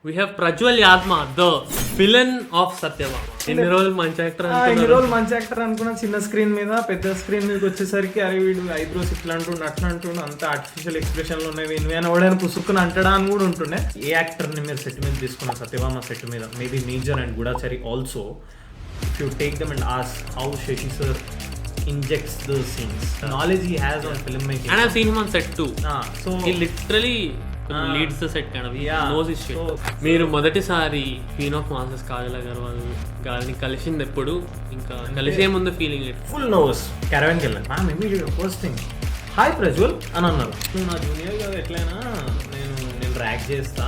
We have Prajwal Yadma, the villain of Satyabhama. ఎన్ని రోజులు మంచి యాక్టర్ అనుకున్నా, చిన్న స్క్రీన్ మీద పెద్ద స్క్రీన్ మీదకి వచ్చేసరికి అరే వీడు ఐబ్రోస్ ఇట్లా అంటుండు అట్లా అంటుండు, అంత ఆర్టిఫిషియల్ ఎక్స్ప్రెషన్లు ఉన్నాయి, విని ఓడని పుసుక్కుని అంటడా అని కూడా ఉంటుండే. ఏ యాక్టర్ని మీరు సెట్ మీద తీసుకున్న సత్యభామ సెట్ మీద, maybe Major and Goodachari also, if you take them and ask how Sasi sir injects the scenes, the knowledge he has on filmmaking, and I've seen him on set too. So he literally leads the set kind of, he knows his shit. మీరు మొదటిసారి queen of masters Kajal Agarwal గారిని కలిసింది ఎప్పుడు, ఇంకా కలిసే ముందు feeling full nose క్యారవాన్కి వెళ్ళాను. Ma'am immediate first thing hi Prajwal అని అన్నారు. నువ్వు నా జూనియర్ కదా, ఎట్లయినా నేను ర్యాక్ చేస్తా,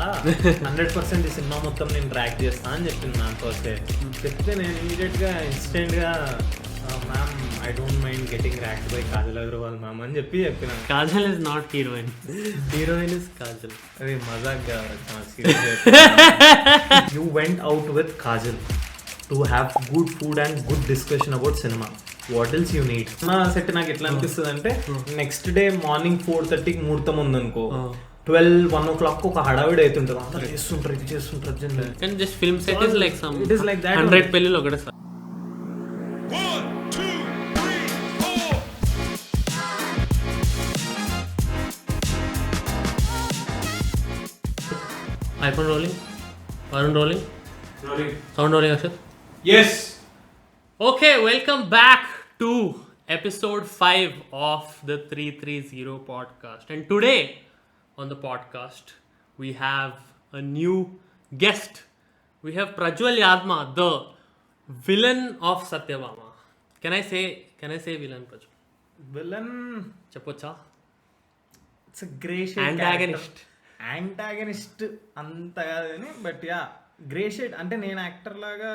100% ఈ సినిమా మొత్తం నేను ర్యాక్ చేస్తా అని చెప్పింది మ్యామ్ ఫస్ట్ డే. చెప్తే నేను ఇమీడియట్గా ఇన్స్టెంట్గా ma'am I don't mind getting ragged by Kajal Aggarwal ma'am అని చెప్పిన. Kajal is not heroine, heroine is Kajal. అదే మజాక్గా you went out with Kajal to have good food and good discussion about cinema. What else you need? నా set నాకు ఎట్లా అనిపిస్తుంది అంటే, next day morning 4:30కి ముహూర్తం ఉందనుకో, 12-1 o'clock ఒక హడావిడి అవుతుంటుంది, అందరూ చేస్తుంటారు ఇది చేస్తుంటారు. కానీ just film set is like some it is like that 100 పెళ్ళిళ్ళు ఒకటే sir. iPhone rolling, Varun rolling, sound rolling, Akshat. Yes. Okay, welcome back to episode 5 of the 330 podcast. And today on the podcast we have a new guest. We have Prajwal Yadma, the villain of Satyabhama. Can I say villain, Prajwal? Villain Chapocha. It's a grey shade antagonist అంత కాదని, but yeah grey shade అంటే నేను actor లాగా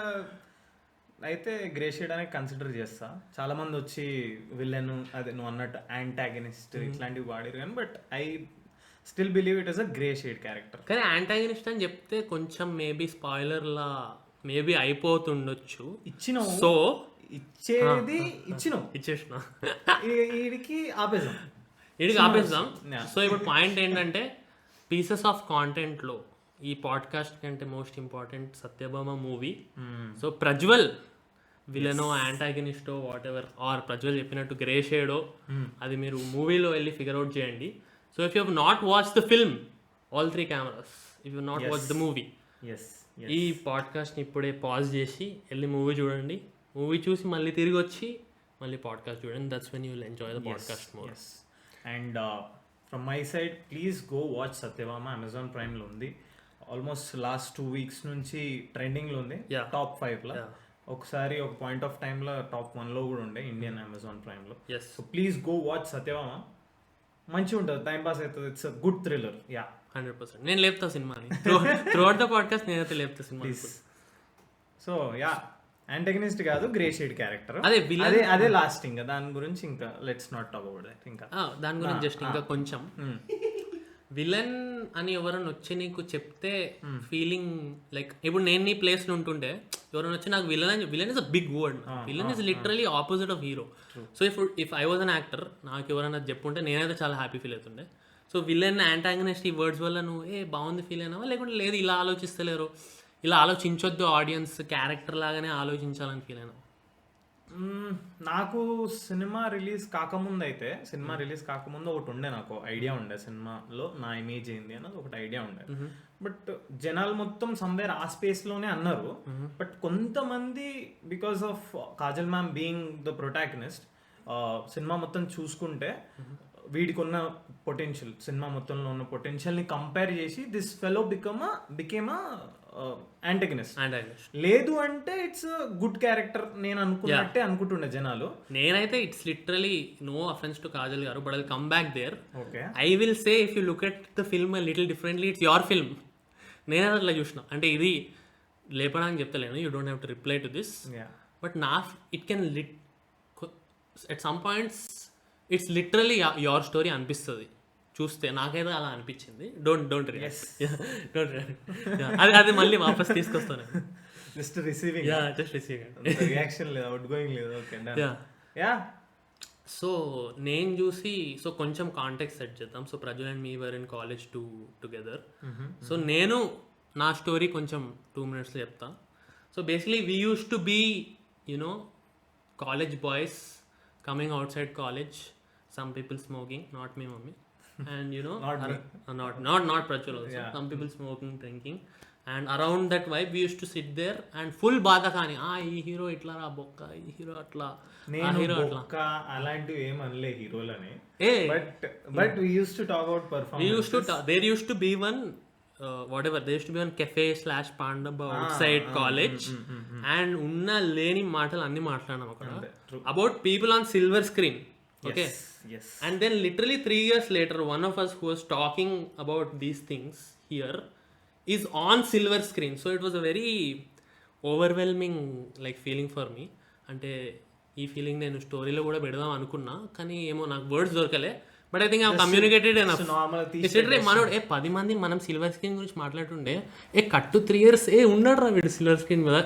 అయితే grey shade అనేది consider చేస్తా. చాలా మంది వచ్చి విలన్, అదే నువ్వు అన్నట్టు యాంటాగనిస్ట్ ఇట్లాంటివి వాడారు కానీ, but I still believe it is a grey shade character. కానీ యాంటాగనిస్ట్ అని చెప్తే కొంచెం మేబీ స్పాయిలర్ లా మేబీ అయిపోతుండొచ్చు. సో ఇచ్చేసిన వీడికి ఆపేద్దాం. సో ఇప్పుడు పాయింట్ ఏంటంటే, పీసెస్ ఆఫ్ కాంటెంట్లో ఈ పాడ్కాస్ట్ కంటే most important Satyabhama movie. So Prajwal విలనో యాంటాగనిస్టో వాట్ ఎవర్, ఆర్ ప్రజ్వల్ చెప్పినట్టు గ్రే షేడో, అది మీరు మూవీలో వెళ్ళి ఫిగర్ అవుట్ చేయండి. So if you have not watch the film, all 3 cameras, if you not watch the movie, ఈ పాడ్కాస్ట్ని ఇప్పుడే పాజ్ చేసి వెళ్ళి మూవీ చూడండి. మూవీ చూసి మళ్ళీ తిరిగి వచ్చి మళ్ళీ పాడ్కాస్ట్ చూడండి. That's when you will enjoy the podcast more. And from my side please go watch Satyabhama. Amazon ప్రైమ్లో ఉంది. ఆల్మోస్ట్ లాస్ట్ 2 weeks నుంచి ట్రెండింగ్లో ఉంది, టాప్ 5లో. ఒకసారి ఒక పాయింట్ ఆఫ్ టైంలో టాప్ 1లో కూడా ఉండే ఇండియన్ అమెజాన్ ప్రైమ్లో. So please go watch Satyabhama. మంచిగా ఉంటుంది, టైం పాస్ అవుతుంది. It's a good thriller. 100% నేను లేపుతా సినిమాని. త్రూఅవుట్ ద పాడ్కాస్ట్ నేనైతే లేపుతా సినిమా. సో యాంటగనిస్ట్ కాదు, గ్రే షేడ్ క్యారెక్టర్. అదే లాస్టింగ్. దాని గురించి ఇంకా let's not talk about that. ఇంకా దాని గురించి జస్ట్ ఇంకా కొంచెం, విలన్ అని ఎవరైనా వచ్చి నీకు చెప్తే ఫీలింగ్ లైక్, ఇప్పుడు నేను నీ ప్లేస్లో ఉంటుంటే ఎవరైనా వచ్చి నాకు villain is a big word. Villain is literally opposite of hero. So if I was an actor, నాకు ఎవరైనా చెప్పుంటే నేనైతే చాలా హ్యాపీ ఫీల్ అవుతుండే. సో విలన్, యాంటాగనిస్ట్, ఈ వర్డ్స్ వల్ల నువ్వు బాగుంది ఫీల్ అయినావా, లేకుంటే లేదు ఇలా ఆలోచిస్తలేరు, ఇలా ఆలోచించొద్దు, ఆడియన్స్ క్యారెక్టర్ లాగానే ఆలోచించాలని ఫీల్ అయినా? నాకు సినిమా రిలీజ్ కాకముందు ఒకటి ఉండే, నాకు ఐడియా ఉండే సినిమాలో నా ఇమేజ్ ఏంది అన్నది ఒకటి ఐడియా ఉండే. బట్ జనాలు మొత్తం సమ్వేర్ ఆ స్పేస్లోనే అన్నారు. బట్ కొంతమంది because of Kajal ma'am being the protagonist, cinema మొత్తం చూసుకుంటే వీడికి ఉన్న పొటెన్షియల్, సినిమా మొత్తంలో ఉన్న పొటెన్షియల్ని కంపేర్ చేసి దిస్ ఫెలో బికేమ్ యాంటగనిస్ట్. లేదు అంటే ఇట్స్ గుడ్ క్యారెక్టర్ నేను అనుకున్నట్టే అనుకుంటుండే జనాలు. నేనైతే it's literally no offence to Kajal garu, but I will come back there. I will say if you look at the film little differently, it's your film. నేను అట్లా చూసిన, అంటే ఇది లేపడానికి చెప్తలేను, you don't have to reply to this, but it can at some points it's literally your story అనిపిస్తుంది చూస్తే. నాకైతే అలా అనిపించింది. డోంట్ అది మళ్ళీ వాపస్ తీసుకొస్తాను. జస్ట్ రిసీవింగ్ రియాక్షన్ లేదు, అవుట్ గోయింగ్ లేదు. ఓకే. సో నేను చూసి, సో కొంచెం కాంటెక్స్ట్ సెట్ చేద్దాం. So Prajwal and me were in college together. So నేను నా స్టోరీ కొంచెం 2 minutesలో చెప్తా. So basically we use to be college boys coming outside college, some people smoking, not me mummy, and not Prajwal also. Yeah. Some people smoking, drinking, and around that vibe we used to sit there and full బాధకాని ఈ hero ఇట్లా రా బొక్క, ఈ hero అట్లా, ఆ hero అట్లా. అలాంటివి ఏం అనలే హీరోలని. Hey, but we used to talk about performance. there used to be one there used to be one cafe/pandaba outside college, and ఉన్న లేని మాటలు అన్ని మాట్లాడినాం అక్కడ about people on silver screen. Okay. Yes. And then literally 3 years later, one of us who was talking about these things here is on silver screen. So it was a very overwhelming feeling for me. అంటే ఈ feeling నేను స్టోరీలో కూడా పెడదాం అనుకున్నా, కానీ ఏమో నాకు వర్డ్స్ దొరకలే. But I think I communicated enough. మనోడు 10 మంది మనం సిల్వర్ స్క్రీన్ గురించి మాట్లాడుతుండే, కట్టు 3 years ఉన్నాడు రా వీడు సిల్వర్ స్క్రీన్ మీద.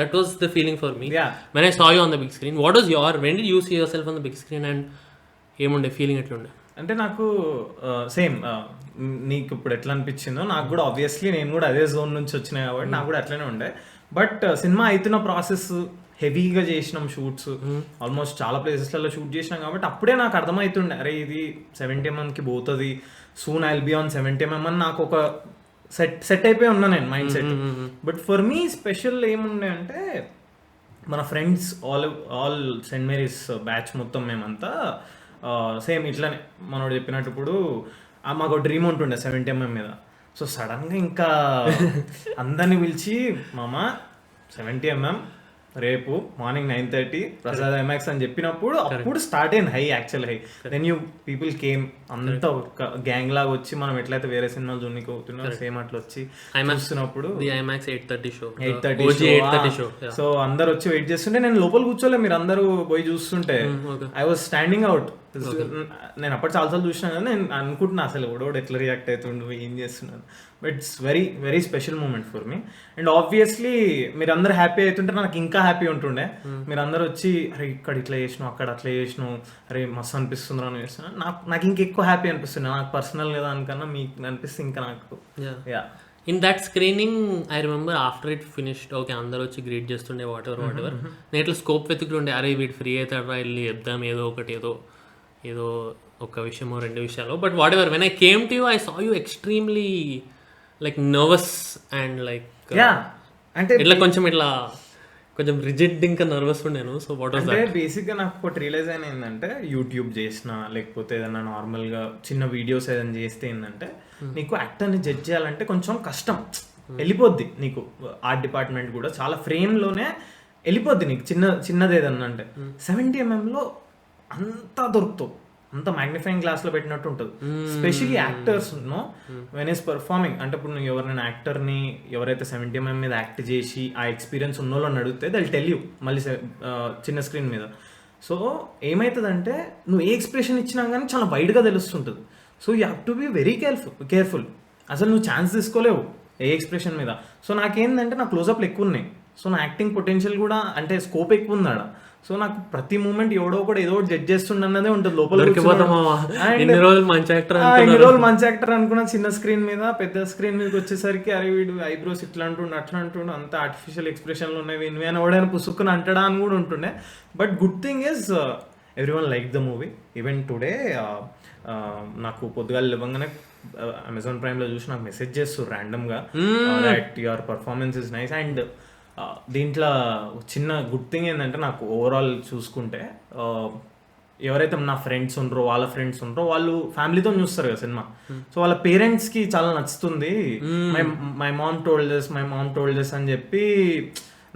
That was the feeling for me when I saw you on the big screen. What was your, when did you see yourself on the big screen, and ఏముండే feeling ఎట్లుండే? అంటే నాకు same నీకు ఇప్పుడు ఎట్లా అనిపించిందో నాకు కూడా, ఆబ్వియస్లీ నేను కూడా అదే జోన్ నుంచి వచ్చినాయి కాబట్టి నాకు కూడా అట్లనే ఉండే. బట్ సినిమా అవుతున్న ప్రాసెస్ హెవీగా చేసినాం షూట్స్, ఆల్మోస్ట్ చాలా ప్లేసెస్లలో షూట్ చేసినాం కాబట్టి అప్పుడే నాకు అర్థమవుతుండే, అరే ఇది 70mm పోతుంది, soon I will be on 70mm అని నాకు ఒక సెట్ అయిపోయి ఉన్నా నేను mind set. But for me special ఏముండే అంటే, మన friends all Saint Mary's batch మొత్తం మేమంతా సేమ్ ఇట్లానే మనోడు చెప్పినట్టు ఇప్పుడు మాకు డ్రీమ్ ఉంటుండే 70mm మీద. సో సడన్గా ఇంకా అందరిని పిలిచి, మామ 70mm రేపు మార్నింగ్ 9:30 ప్రసాద్ ఐమాక్స్ అని చెప్పినప్పుడు అప్పుడు స్టార్ట్ అయింది high, actual high. Then you people came, అంతా ఒక గ్యాంగ్ లాగా వచ్చి మనం ఎట్లయితే వేరే సినిమాలు చూడడానికి అవుతున్నాం సేమ్ అట్లా వచ్చి చూస్తున్నప్పుడు 8:30 షో. సో అందరు వచ్చి వెయిట్ చేస్తుంటే నేను లోపల కూర్చోలే, మీరు అందరూ పోయి చూస్తుంటే ఐ వాజ్ స్టాండింగ్ అవుట్. నేను అప్పటి చాలాసార్లు చూసినా కానీ నేను అనుకుంటున్నా అసలు ఓడోడు ఎట్లా రియాక్ట్ అవుతుండు, ఏం చేస్తున్నాను. But it's very very special moment for me. And obviously మీరు అందరు హ్యాపీ అవుతుంటే నాకు ఇంకా హ్యాపీ ఉంటుండే. మీరు అందరు వచ్చి అరే ఇక్కడ ఇట్లా చేసినావు, అక్కడ అట్లా చేసినావు, అరే మస్తు అనిపిస్తుంది అని చేస్తున్నాను. నాకు ఇంకెక్కువ హ్యాపీ అనిపిస్తుంది, నాకు పర్సనల్గా దానికన్నా మీకు అనిపిస్తుంది ఇంకా నాకు. In that screening I remember after it finished, okay అందరూ వచ్చి గ్రీట్ చేస్తుండే వాట్ ఎవర్ నేను ఇట్లా స్కోప్ వెతుకుంటుండే, అరే వీడు ఫ్రీ అవుతాడు రా, వెళ్ళి చెప్దాం ఏదో ఒకటి, ఏదో ఒక విషయమో 2 విషయాలు. But what ever, when I came to you I saw you extremely nervous and అంటే ఇట్లా కొంచెం రిజిడ్ ఇంకా నర్వస్ ఉండేను. So what was that? బేసిక్గా నాకు ఒకటి రియలైజ్ అయిన ఏంటంటే, యూట్యూబ్ చేసినా లేకపోతే ఏదైనా నార్మల్గా చిన్న వీడియోస్ ఏదైనా చేస్తే ఏంటంటే, నీకు యాక్టర్ని జడ్జ్ చేయాలంటే కొంచెం కష్టం, వెళ్ళిపోద్ది నీకు. ఆర్ట్ డిపార్ట్మెంట్ కూడా చాలా ఫ్రేమ్లోనే వెళ్ళిపోద్ది నీకు చిన్నది ఏదన్నా అంటే. 70mm అంతా దొరుకుతావు, అంత మ్యాగ్నిఫైయింగ్ గ్లాస్లో పెట్టినట్టు ఉంటుంది. Specially actors when is performing అంటే, ఇప్పుడు నువ్వు ఎవరైనా యాక్టర్ని ఎవరైతే 70mm మీద యాక్ట్ చేసి ఆ ఎక్స్పీరియన్స్ ఉన్న వాళ్ళని అడిగితే దల్ టెల్ యూ మళ్ళీ చిన్న స్క్రీన్ మీద. సో ఏమవుతుందంటే, నువ్వు ఏ ఎక్స్ప్రెషన్ ఇచ్చినా కానీ చాలా వైడ్గా తెలుస్తుంటుంది. So you have to be very careful. అసలు నువ్వు ఛాన్స్ తీసుకోలేవు ఏ ఎక్స్ప్రెషన్ మీద. సో నాకేంటంటే, నా క్లోజప్లు ఎక్కువ ఉన్నాయి. సో నా యాక్టింగ్ పొటెన్షియల్ కూడా అంటే స్కోప్ ఎక్కువ ఉంది ఆడ. సో నాకు ప్రతి మూమెంట్ ఎవడో కూడా ఏదో జడ్జ్ చేస్తుండే అన్నదే ఉంటుంది లోపల. ఎన్ని రోజులు మంచి యాక్టర్ అనుకున్నా, చిన్న స్క్రీన్ మీద పెద్ద స్క్రీన్ మీదకి వచ్చేసరికి అరే వీడు ఐబ్రోస్ ఇట్లా అంటుండే అట్లా అంటుండే, అంత ఆర్టిఫిషియల్ ఎక్స్ప్రెషన్లు ఉన్నాయి, ఇన్వి అని ఎవడైనా పుసుక్కుని అంటడా అని కూడా ఉంటుండే. But good thing is everyone like the movie. Even today నాకు పొద్దుగాలు ఇవ్వగానే అమెజాన్ ప్రైమ్లో చూసి నాకు మెసేజ్ చేస్తారు ర్యాండమ్గా that your performance is nice. And దీంట్లో చిన్న గుడ్ థింగ్ ఏంటంటే, నాకు ఓవరాల్ చూసుకుంటే ఎవరైతే నా ఫ్రెండ్స్ ఉండరో వాళ్ళ ఫ్రెండ్స్ ఉండరో వాళ్ళు ఫ్యామిలీతో చూస్తారు కదా సినిమా. సో వాళ్ళ పేరెంట్స్కి చాలా నచ్చుతుంది. మై మామ్ టోల్డ్ దిస్ అని చెప్పి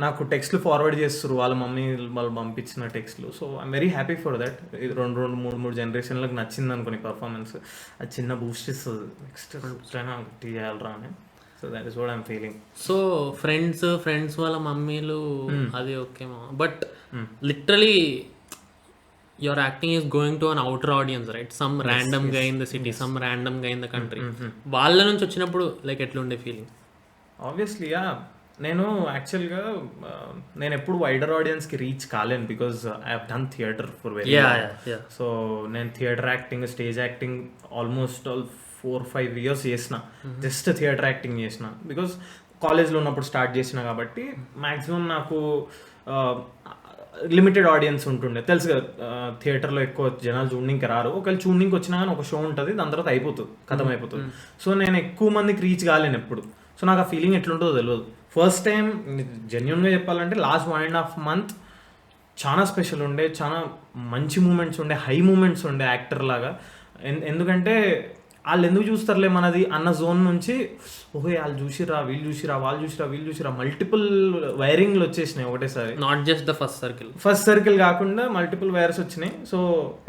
నాకు టెక్స్ట్లు ఫార్వర్డ్ చేస్తారు వాళ్ళ మమ్మీ వాళ్ళు పంపించిన టెక్స్ట్లు. So I'm very happy for that. 2 జనరేషన్లకు నచ్చింది అనుకోని పర్ఫార్మెన్స్. అది చిన్న బూస్ట్ ఇస్తుంది, నెక్స్ట్ చేయాలరా అని. So that is what I'm feeling. So friends వాళ్ళ మమ్మీలు అది okay, but literally your acting is going to an outer audience, right? Some random గా in the city, some random గా ఇన్ ద కంట్రీ. వాళ్ళ నుంచి వచ్చినప్పుడు ఎట్లుండే ఫీలింగ్? ఆబ్వియస్లీ నేను యాక్చువల్గా నేను ఎప్పుడు వైడర్ ఆడియన్స్కి రీచ్ కాలేను, because I have done theatre for very. So నేను theatre acting, stage acting almost 4 4-5 years చేసిన, జస్ట్ థియేటర్ యాక్టింగ్ చేసిన. బికాస్ కాలేజ్లో ఉన్నప్పుడు స్టార్ట్ చేసిన కాబట్టి మ్యాక్సిమం నాకు లిమిటెడ్ ఆడియన్స్ ఉంటుండే, తెలుసు కదా థియేటర్లో ఎక్కువ జనాలు చూడడానికి రారు, ఒకవేళ చూడడానికి వచ్చినా కానీ ఒక షో ఉంటుంది, దాని తర్వాత అయిపోతుంది, కథం అయిపోతుంది. సో నేను ఎక్కువ మందికి రీచ్ కాలేను ఎప్పుడు. సో నాకు ఆ ఫీలింగ్ ఎట్లుంటుందో తెలియదు. ఫస్ట్ టైం జెన్యున్గా చెప్పాలంటే లాస్ట్ 1.5 month చాలా స్పెషల్ ఉండే, చాలా మంచి మూమెంట్స్ ఉండే, హై మూమెంట్స్ ఉండే యాక్టర్ లాగా. ఎందుకంటే వాళ్ళు ఎందుకు చూస్తారులే మనది అన్న జోన్ నుంచి ఓహో వాళ్ళు చూసిరా, వీళ్ళు చూసిరా, వాళ్ళు చూసిరా, వీళ్ళు చూసిరా, మల్టిపుల్ వైరింగ్లు వచ్చేసినాయి ఒకటేసారి. Not just the first circle కాకుండా మల్టిపుల్ వైర్స్ వచ్చినాయి. So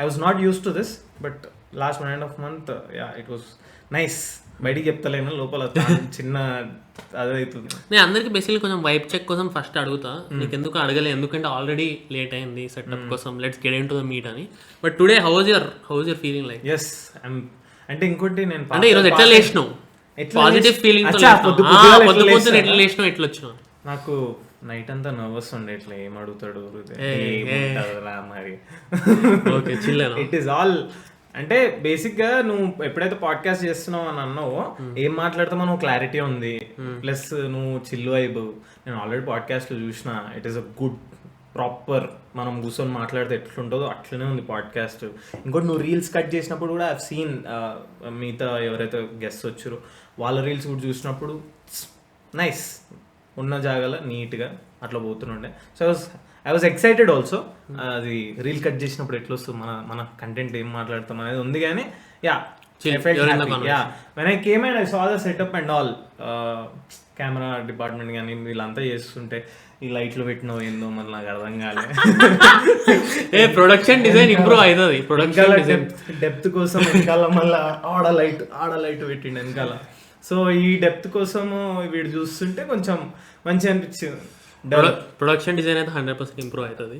I was not use to this, but last 1.5 month it was nice. బయటికి చెప్తలేను, లోపల చిన్న అదవుతుంది. నేను అందరికి బేసిక్లీ కొంచెం వైబ్ చెక్ కోసం ఫస్ట్ అడుగుతా, నీకు ఎందుకు అడగలే, ఎందుకంటే ఆల్రెడీ లేట్ అయింది సెటప్ కోసం, let's get into the meet అని. But today how was your feeling like? Yes, అంటే ఇంకోటి నేను అంటే ఈరోజు ఎట్లా లేచినావు, పాజిటివ్ ఫీలింగ్ పొద్దున ఎట్లా లేచినావు, ఎట్లా వచ్చినావు? నాకు నైట్ అంతా నర్వస్ ఉండే, ఇట్లా ఏం అడుగుతాడు మరి. ఓకే, చిల్లేనా? ఇట్ ఈస్ ఆల్ అంటే బేసిక్గా నువ్వు ఎప్పుడైతే పాడ్కాస్ట్ చేస్తున్నావు అని అన్నావో ఏం మాట్లాడతామో నువ్వు క్లారిటీ ఉంది, ప్లస్ నువ్వు చిల్లు వైబ్. నేను ఆల్రెడీ పాడ్కాస్ట్లో చూసిన, it is a good proper మనం కూర్చొని మాట్లాడితే ఎట్లుంటుందో అట్లనే ఉంది పాడ్కాస్ట్. ఇంకోటి నువ్వు రీల్స్ కట్ చేసినప్పుడు కూడా ఐ సీన్ మిగతా ఎవరైతే గెస్ట్స్ వచ్చారో వాళ్ళ రీల్స్ కూడా చూసినప్పుడు నైస్, ఉన్న జాగాలో నీట్గా అట్లా పోతుండే. So I was excited also. అది రీల్ కట్ చేసినప్పుడు ఎట్లా వస్తుంది, మన కంటెంట్ ఏం మాట్లాడతాం అనేది ఉంది. కానీ when I came and I saw the setup and all, camera department కానీ వీళ్ళంతా చేస్తుంటే ఈ లైట్లు పెట్టినో ఏందో మరి నాకు అర్థం కాలే. ప్రొడక్షన్ డిజైన్ ఇంప్రూవ్ అవుతుంది, ప్రొడక్షన్ డెప్త్ కోసం వెనకాల మళ్ళీ ఆడ లైట్ పెట్టిండు వెనకాల. సో ఈ డెప్త్ కోసము వీడు చూస్తుంటే కొంచెం మంచిగా అనిపించింది. ప్రొడక్షన్ డిజైన్ అయితే 100% ఇంప్రూవ్ అవుతుంది.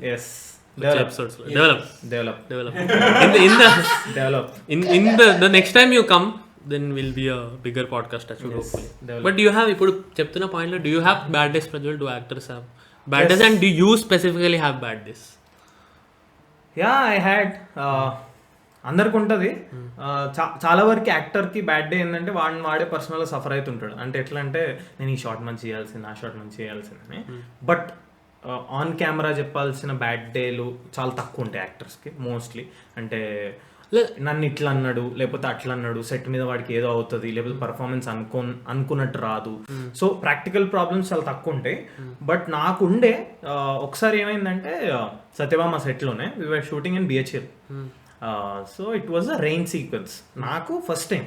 The next time you come, then will be a bigger podcast actually, hopefully. But do you have, ఇప్పుడు చెప్తున్న పాయింట్ లో, do you have bad days, Prajwal? Do actors have bad days, and do you specifically have bad days? I had అందరికి ఉంటుంది. చాలా వరకు యాక్టర్కి bad day ఏంటంటే వాడే పర్సనల్గా సఫర్ అవుతుంటాడు. అంటే ఎట్లా అంటే నేను ఈ షార్ట్ మంచి చేయాల్సింది, ఆ షార్ట్ మంచి చేయాల్సిందని. బట్ ఆన్ కెమెరా చెప్పాల్సిన బ్యాడ్ డేలు చాలా తక్కువ ఉంటాయి యాక్టర్స్కి మోస్ట్లీ. అంటే నన్ను ఇట్లా అన్నాడు, లేకపోతే అట్లా అన్నాడు, సెట్ మీద వాడికి ఏదో అవుతుంది, లేకపోతే పర్ఫార్మెన్స్ అనుకున్నట్టు రాదు. సో ప్రాక్టికల్ ప్రాబ్లమ్స్ చాలా తక్కువ ఉంటాయి. బట్ నాకుండే ఒకసారి ఏమైందంటే సత్యభామ సెట్లోనే we were shooting in BHEL. So it was a rain sequence. నాకు ఫస్ట్ టైం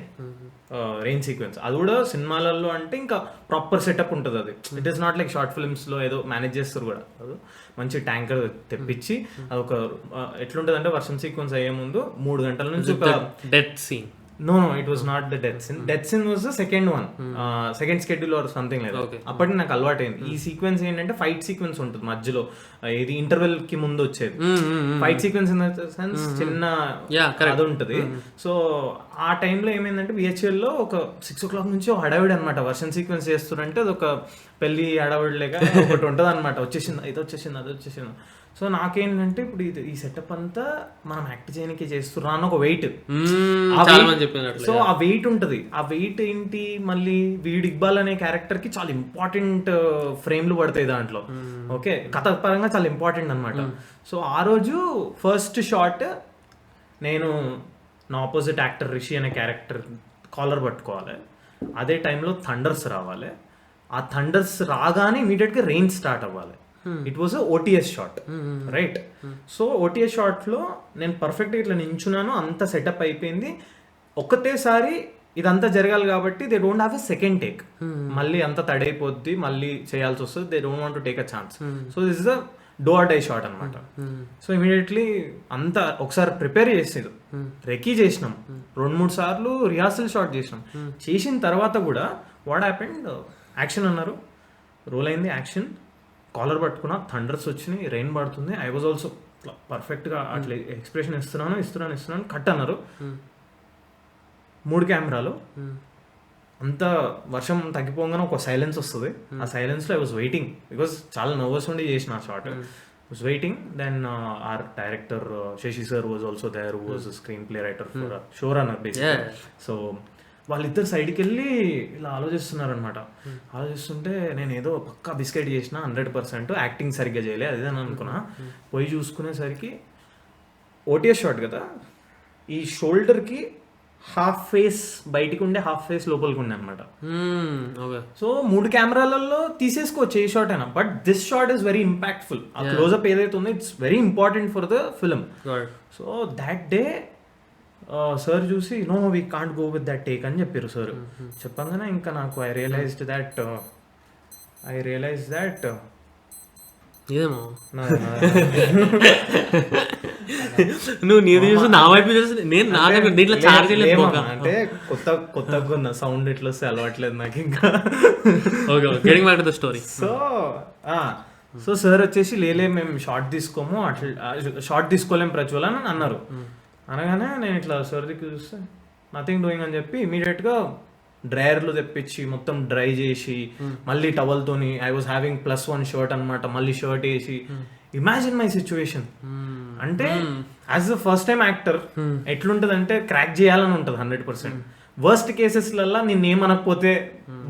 రెయిన్ సీక్వెన్స్, అది కూడా సినిమాలలో అంటే ఇంకా ప్రాపర్ సెటప్ ఉంటుంది. అది it is not like short ఫిల్మ్స్లో ఏదో మేనేజ్ చేస్తారు కూడా. అది మంచి ట్యాంకర్ తెప్పించి అదొక ఎట్లుంటుంది అంటే వర్షం సీక్వెన్స్ అయ్యే ముందు 3 గంటల నుంచి ఒక death scene. No, it was not the death scene. Death scene was the second one. Second schedule or something like that. అప్పటికి నాకు అలవాటైంది. ఈ సీక్వెన్స్ ఏంటంటే ఫైట్ సీక్వెన్స్ ఉంటుంది మధ్యలో, ఇది ఇంటర్వెల్ కి ముందు వచ్చేది. Fight sequence in the sense చిన్న అది ఉంటుంది. సో ఆ టైంలో ఏమైందంటే బిహెచ్ఎల్ లో ఒక 6 o'clock నుంచి హడావిడి అనమాట. వర్షన్ సీక్వెన్స్ చేస్తుంటే అది ఒక పెళ్లి హడావిడి లేక ఒకటి ఉంటుంది అనమాట. వచ్చేసింది, ఇది వచ్చేసింది, అది వచ్చేసింది. సో నాకేంటంటే ఇప్పుడు ఈ సెటప్ అంతా మనం యాక్ట్ చేయడానికి చేస్తున్నా అని ఒక వెయిట్. సో ఆ వెయిట్ ఉంటుంది. ఆ వెయిట్ ఏంటి, మళ్ళీ వీడు ఇక్బాల్ అనే క్యారెక్టర్ కి చాలా ఇంపార్టెంట్ ఫ్రేమ్లు పడతాయి దాంట్లో. ఓకే, కథ పరంగా చాలా ఇంపార్టెంట్ అనమాట. సో ఆ రోజు ఫస్ట్ షాట్ నేను నా ఆపోజిట్ యాక్టర్ రిషి అనే క్యారెక్టర్ కాలర్ పట్టుకోవాలి. అదే టైంలో థండర్స్ రావాలి. ఆ థండర్స్ రాగానే ఇమీడియట్గా రెయిన్ స్టార్ట్ అవ్వాలి. It was OTS shot, right? So OTS షాట్లో నేను పర్ఫెక్ట్గా ఇట్లా నించున్నాను, అంత సెటప్ అయిపోయింది. ఒక్కటేసారి ఇదంతా జరగాలి కాబట్టి they don't have a second take. మళ్ళీ అంత తడైపోద్ది, మళ్ళీ చేయాల్సి వస్తుంది. They don't want to take a chance. So this is a do or die shot అనమాట. సో ఇమీడియట్లీ అంతా ఒకసారి ప్రిపేర్ చేసేది, రెకీ చేసినాం, 2-3 సార్లు రిహార్సల్ షాట్ చేసినాం. చేసిన తర్వాత కూడా వాట్ హ్యాపెండ్, యాక్షన్ అన్నారు, రోల్ అయింది యాక్షన్, కాలర్ పట్టుకున్నా, థండర్స్ వచ్చినాయి, రెయిన్ పడుతుంది. ఐ వాజ్ ఆల్సో పర్ఫెక్ట్గా అట్లా ఎక్స్ప్రెషన్ ఇస్తున్నాను. కట్ అన్నారు. 3 కెమెరాలు. అంత వర్షం తగ్గిపోగానే ఒక సైలెన్స్ వస్తుంది. ఆ సైలెన్స్లో ఐ వాజ్ వెయిటింగ్, బికాస్ చాలా నర్వస్ ఉండి చేసిన ఆ shot. Was waiting. Then our director Shashi sir was also there, who was screenplay writer for showrunner basically. So వాళ్ళిద్దరు సైడ్కి వెళ్ళి ఇలా ఆలోచిస్తున్నారు అనమాట. ఆలోచిస్తుంటే నేను ఏదో పక్కా బిస్కెట్ చేసిన 100%, యాక్టింగ్ సరిగ్గా చేయలే అది అని అనుకున్నా. పోయి చూసుకునేసరికి ఓటీఎస్ షాట్ కదా, ఈ షోల్డర్కి హాఫ్ ఫేస్ బయటికి ఉండే, హాఫ్ ఫేస్ లోపలికి ఉండే అనమాట. సో 3 కెమెరాలలో తీసేసుకోవచ్చు ఏ షాట్ అయినా, but this shot is very impactful. ఆ క్లోజ్అప్ ఏదైతే ఉందో it's very important for the film. So that day sir చూసి no we can't go with that take అని చెప్పారు సార్. చెప్పంగానే ఇంకా నాకు ఐ రియలైజ్ దట్ నువ్వు నీది చూసి నా వైపు చూసి నేను నాకు దీంట్లో చార్జ్ అంటే కొత్తగా సౌండ్ ఎట్లా వస్తే అలవాట్లేదు నాకు ఇంకా. Getting back to the story. So sir వచ్చేసి లేలే మేము షార్ట్ తీసుకోము, అట్లా షార్ట్ తీసుకోలేము ప్రజ్వల్ అని అన్నారు. అనగానే నేను ఇట్లా సార్ దగ్గర చూస్తే నథింగ్ డూయింగ్ అని చెప్పి ఇమీడియట్గా డ్రైయర్లో తెప్పించి మొత్తం డ్రై చేసి మళ్ళీ టవల్తోని ఐ వాజ్ హ్యావింగ్ +1 షర్ట్ అనమాట, మళ్ళీ షర్ట్ వేసి. Imagine my situation. అంటే as the first time actor ఎట్లుంటది అంటే క్రాక్ చేయాలని ఉంటుంది 100%. వర్స్ట్ కేసెస్లల్లా నేనేమనకపోతే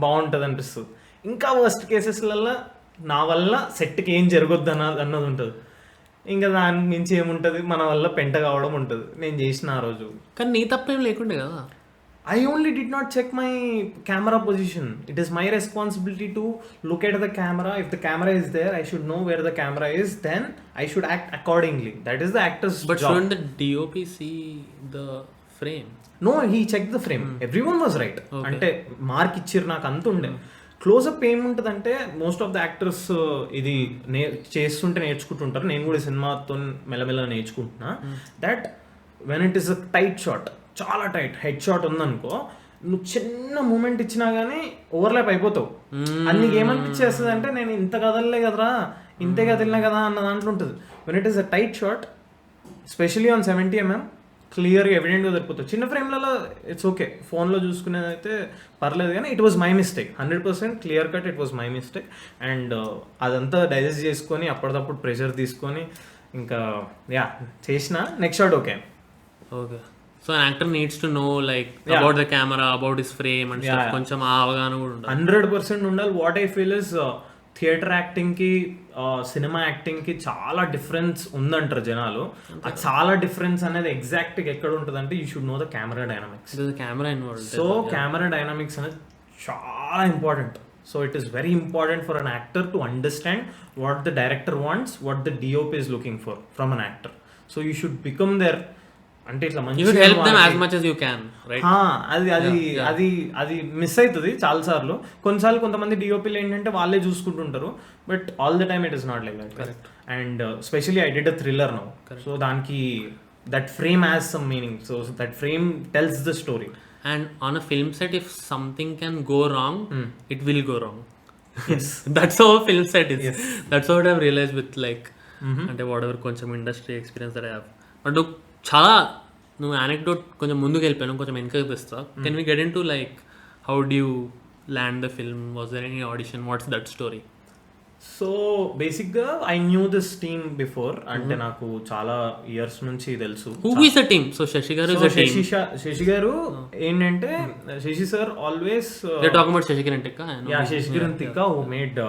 బాగుంటుంది అనిపిస్తుంది. ఇంకా వర్స్ట్ కేసెస్లల్లా నా వల్ల సెట్కి ఏం జరగొద్దు అన్నది ఉంటుంది. ఇంకా దాని నుంచి ఏముంటుంది, మన వల్ల పెంట కావడం ఉంటుంది. నేను చేసిన ఆ రోజు. కానీ నీ తప్పేం లేకుండే కదా. I only did not check my camera position. It is my responsibility to look at the camera. If the camera is there, I should know where the camera is. Then I should act accordingly. That is the actor's job. But shouldn't the DOP see the frame? No, he checked the frame. Everyone was right. అంటే mark ఇచ్చిర్రు నాకు అంత ఉండే. Closeup ఏముంటుందంటే most of the actors ఇది చేస్తుంటే నేర్చుకుంటుంటారు. నేను కూడా సినిమాతో మెల్లమెల్ల నేర్చుకుంటున్నా. That when it is a tight shot, చాలా టైట్ హెడ్ షాట్ ఉందనుకో, నువ్వు చిన్న మూమెంట్ ఇచ్చినా కానీ ఓవర్లాప్ అయిపోతావు. అది నీకు ఏమనిపించేస్తుంది అంటే నేను ఇంత కదలలే కదరా, ఇంతే కదిలినా కదా అన్న దాంట్లో ఉంటుంది. When it is a tight shot, especially on 70mm, క్లియర్గా ఎవిడెంట్గా సరిపోతుంది. చిన్న ఫ్రేమ్లలో ఇట్స్ ఓకే, ఫోన్లో చూసుకునేది అయితే పర్లేదు. కానీ it was my mistake, 100% clear cut it was my mistake. And అదంతా డైజెస్ట్ చేసుకొని అప్పటికప్పుడు ప్రెషర్ తీసుకొని ఇంకా చేసిన next shot okay. So actor needs to know like about the camera, about his frame and కొంచెం ఆ అవగాహన కూడా ఉండాలి. 100% ఉండాలి. What I feel is theatre యాక్టింగ్కి సినిమా యాక్టింగ్కి చాలా డిఫరెన్స్ ఉందంటారు జనాలు. ఆ చాలా డిఫరెన్స్ అనేది ఎగ్జాక్ట్గా ఎక్కడ ఉంటుంది అంటే you should know the camera dynamics. So camera dynamics అనేది చాలా important. So it is very important for an actor to understand what the director wants, what the DOP is looking for from an actor. So you should become there. అంటే ఇట్లా అది miss అవుతుంది చాలా సార్లు. కొన్నిసార్లు కొంతమంది డిఓపీలు ఏంటంటే వాళ్ళే చూసుకుంటుంటారు, but all the time it is not like that. And specially I did a thriller now, so దానికి that frame has some meaning. So that frame tells the story. And on a film set, if something can go wrong, it will go wrong. Yes. That's how a film set is. Yes. That's what I've realized with like, అంటే whatever కొంచెం industry experience that I have. But చాలా నువ్వు anecdote కొంచెం ముందుకు వెళ్ళిపోయాను, కొంచెం వెనక్కి తెస్తా. Can we get into like how do you land the film? Was there any audition? What's that story? So బేసిక్గా I knew this team before. అంటే నాకు చాలా ఇయర్స్ నుంచి తెలుసు. Who is the team? So Shashi garu Shashi garu ఏంటంటే Shashi sir always talking about Shashi Kiran Tikka. Shashi Kiran Tikka who made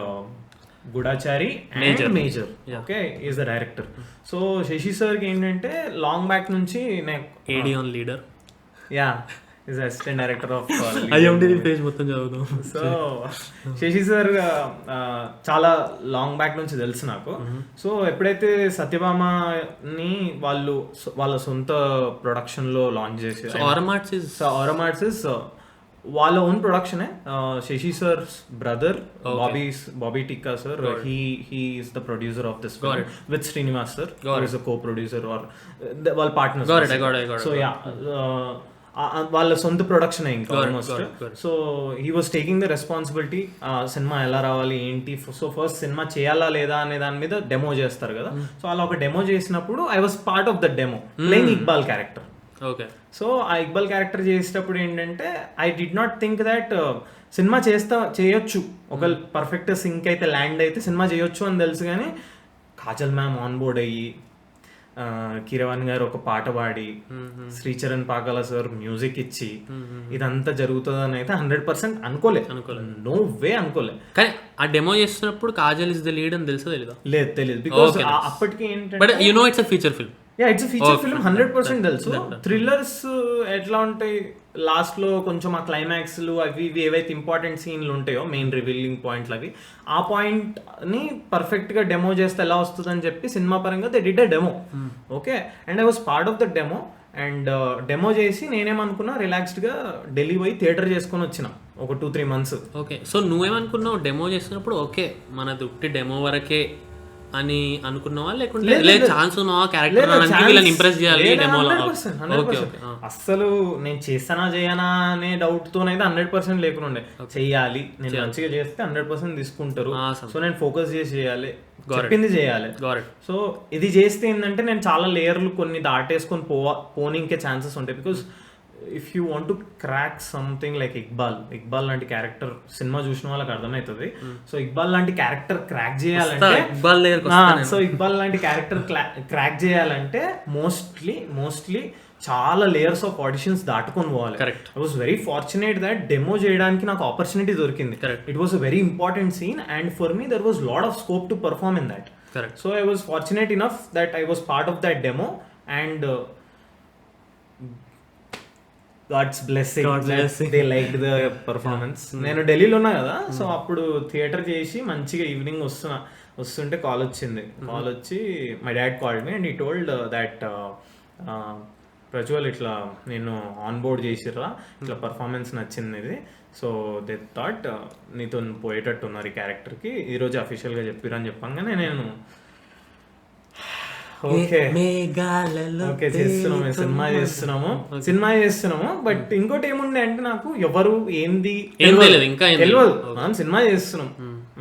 Goodachari and Major, okay, is the director. So Shashi సార్కి ఏంటంటే long back నుంచి AD on leader, is assistant director of IMDb page మొత్తం చదువుతాం. సో శశి సార్ చాలా long back నుంచి తెలుసు నాకు. సో ఎప్పుడైతే సత్యభామని వాళ్ళు వాళ్ళ సొంత ప్రొడక్షన్లో లాంచ్ చేసి, ఆరమార్ట్స్ ఇస్ వాళ్ళ ఓన్ ప్రొడక్షనే. Shashi sir's brother Bobby Tikka sir, he is the producer of this film with Srinivas sir, is the co producer or వాళ్ళ పార్ట్నర్. సో వాళ్ళ సొంత ప్రొడక్షన్ ఇంకా almost. So he was taking the responsibility, సినిమా ఎలా రావాలి ఏంటి. సో ఫస్ట్ సినిమా చేయాలా లేదా అనే దాని మీద డెమో చేస్తారు కదా. సో అలా ఒక డెమో చేసినప్పుడు I was part of the demo playing Iqbal character. Okay. So ఆ ఇక్బాల్ క్యారెక్టర్ చేసేటప్పుడు ఏంటంటే I did not think that cinema చేయొచ్చు, ఒక పర్ఫెక్ట్ సింక్ అయితే ల్యాండ్ అయితే సినిమా చేయొచ్చు అని తెలుసు. కానీ కాజల్ మ్యామ్ ఆన్ బోర్డ్ అయ్యి కీరవాణి గారు ఒక పాట పాడి శ్రీచరణ్ పాకాల సార్ మ్యూజిక్ ఇచ్చి ఇదంతా జరుగుతుందని అయితే 100% అనుకోలేదు. నో వే అనుకోలేదు. కానీ ఆ డెమో చేస్తున్నప్పుడు కాజల్ ఇస్ ద లీడ్ అని తెలుసా తెలీదా? లేదు తెలియదు. బికాస్ అప్పటికి ఏంటంటే you know it's a feature film. It's feature film 100% తెలుసు. థ్రిల్లర్స్ ఎట్లా ఉంటాయి, లాస్ట్ లో కొంచెం ఆ క్లైమాక్స్లు అవి ఇవి ఏవైతే ఇంపార్టెంట్ సీన్లు ఉంటాయో మెయిన్ రివీలింగ్ పాయింట్లు అవి, ఆ పాయింట్ ని పర్ఫెక్ట్ గా డెమో చేస్తే ఎలా వస్తుంది అని చెప్పి సినిమా పరంగా they did a demo. Okay, and I was part of the demo. And demo చేసి నేనేమనుకున్నా, రిలాక్స్డ్ గా ఢిల్లీ పోయి థియేటర్ చేసుకొని వచ్చిన ఒక 2-3 months. ఓకే, సో నువ్వేమనుకున్నావు డెమో చేస్తున్నప్పుడు? ఓకే, మనది ఉట్టి డెమో వరకే అని అనుకున్నావా, లేకుంటే లేదు ఛాన్స్ ఉన్నావా క్యారెక్టర్ వీళ్ళని ఇంప్రెస్ చేయాలి డెమోలో? అస్సలు నేను చేస్తానా చేయనా అనే డౌట్ తోనైతే 100% లేకుండా చెయ్యాలి, నేను మంచిగా చేస్తే 100% తీసుకుంటారు. సో నేను ఫోకస్ చేసి చేయాలి, చెప్పింది చేయాలి. సో ఇది చేస్తే ఏంటంటే నేను చాలా లేయర్లు కొన్ని దాటేసుకొని పోనీకే ఛాన్సెస్ ఉంటాయి. Because if you want to crack something like Iqbal లాంటి క్యారెక్టర్ సినిమా చూసిన వాళ్ళకి అర్థమవుతుంది. సో ఇక్బాల్ లాంటి క్యారెక్టర్ క్రాక్ చేయాలంటే ఇక్బాల్ లాంటి క్యారెక్టర్ క్రాక్ చేయాలంటే మోస్ట్లీ చాలా లేయర్స్ ఆఫ్ ఆడిషన్స్ దాటుకొని పోవాలి. I was very fortunate that demo చేయడానికి నాకు ఆపర్చునిటీ దొరికింది. It was a very important scene and for me there was lot of scope to perform in that. So I was fortunate enough that I was part of that demo and God's blessing they liked the performance. నేను ఢిల్లీలో ఉన్నా కదా, so అప్పుడు theatre చేసి మంచిగా evening వస్తుంటే call వచ్చి my dad called me and ఈ టోల్డ్ దట్ ప్రజ్వల్ ఇట్లా నేను ఆన్ బోర్డ్ చేసిర్రా, ఇట్లా పర్ఫార్మెన్స్ నచ్చింది ఇది, సో దే థాట్ నీతో పోయేటట్టు ఉన్నారు ఈ క్యారెక్టర్కి, ఈరోజు అఫీషియల్గా చెప్పిరని చెప్పంగానే నేను ఓకే సినిమా చేస్తున్నాము. బట్ ఇంకోటి ఏముంది అంటే నాకు ఎవరు ఏంది తెలియదు. మనం సినిమా చేస్తున్నాం,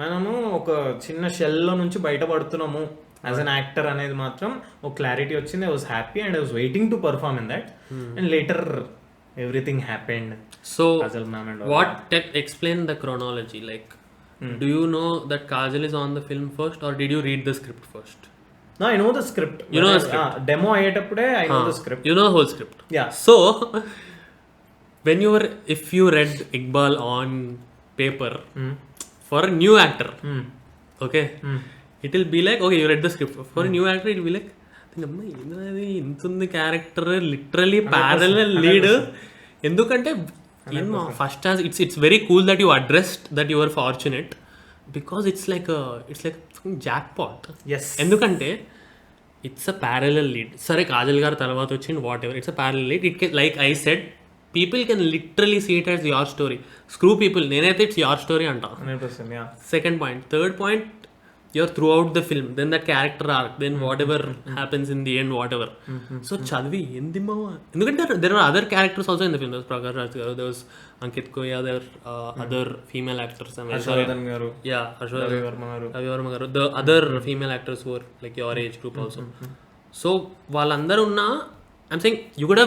మనము ఒక చిన్న షెల్లో నుంచి బయటపడుతున్నాము యాజ్ అన్ యాక్టర్ అనేది మాత్రం ఒక క్లారిటీ వచ్చింది. I was happy and I was waiting to perform in that and later everything happened. So what explain the chronology, like do you know that Kajal is on the film first or did you read the script first? No, I know the script. You know the script. Demo ayetapude I know the script. You know the whole script. Yeah. So if you read Iqbal on paper for a new actor, okay, it will be like, okay, you read the script. For a new actor it will be like, ఇంతుంది character literally parallel lead. ఎందుకంటే first chance it's very cool that you addressed that you are fortunate because it's like jackpot. ఎందుకంటే it's a parallel lead. సరే కాజల్ గారు తర్వాత వచ్చింది, whatever, it's a parallel lead. It can, like I said, people can literally see it as your story. Screw people, నేనైతే it's your story అంటా. Second point. Third point, you're throughout the film, then that character arc, then whatever happens in the end, whatever. So chadvi endi mava, endukante there are other characters also in the film. There was Prakash Raj garu, there was Ankit Koya, there were other female actors, Harshvardhan garu, Ravi Varma garu, the other female actors who were like your age group also. So vallandaru unna, I'm saying you could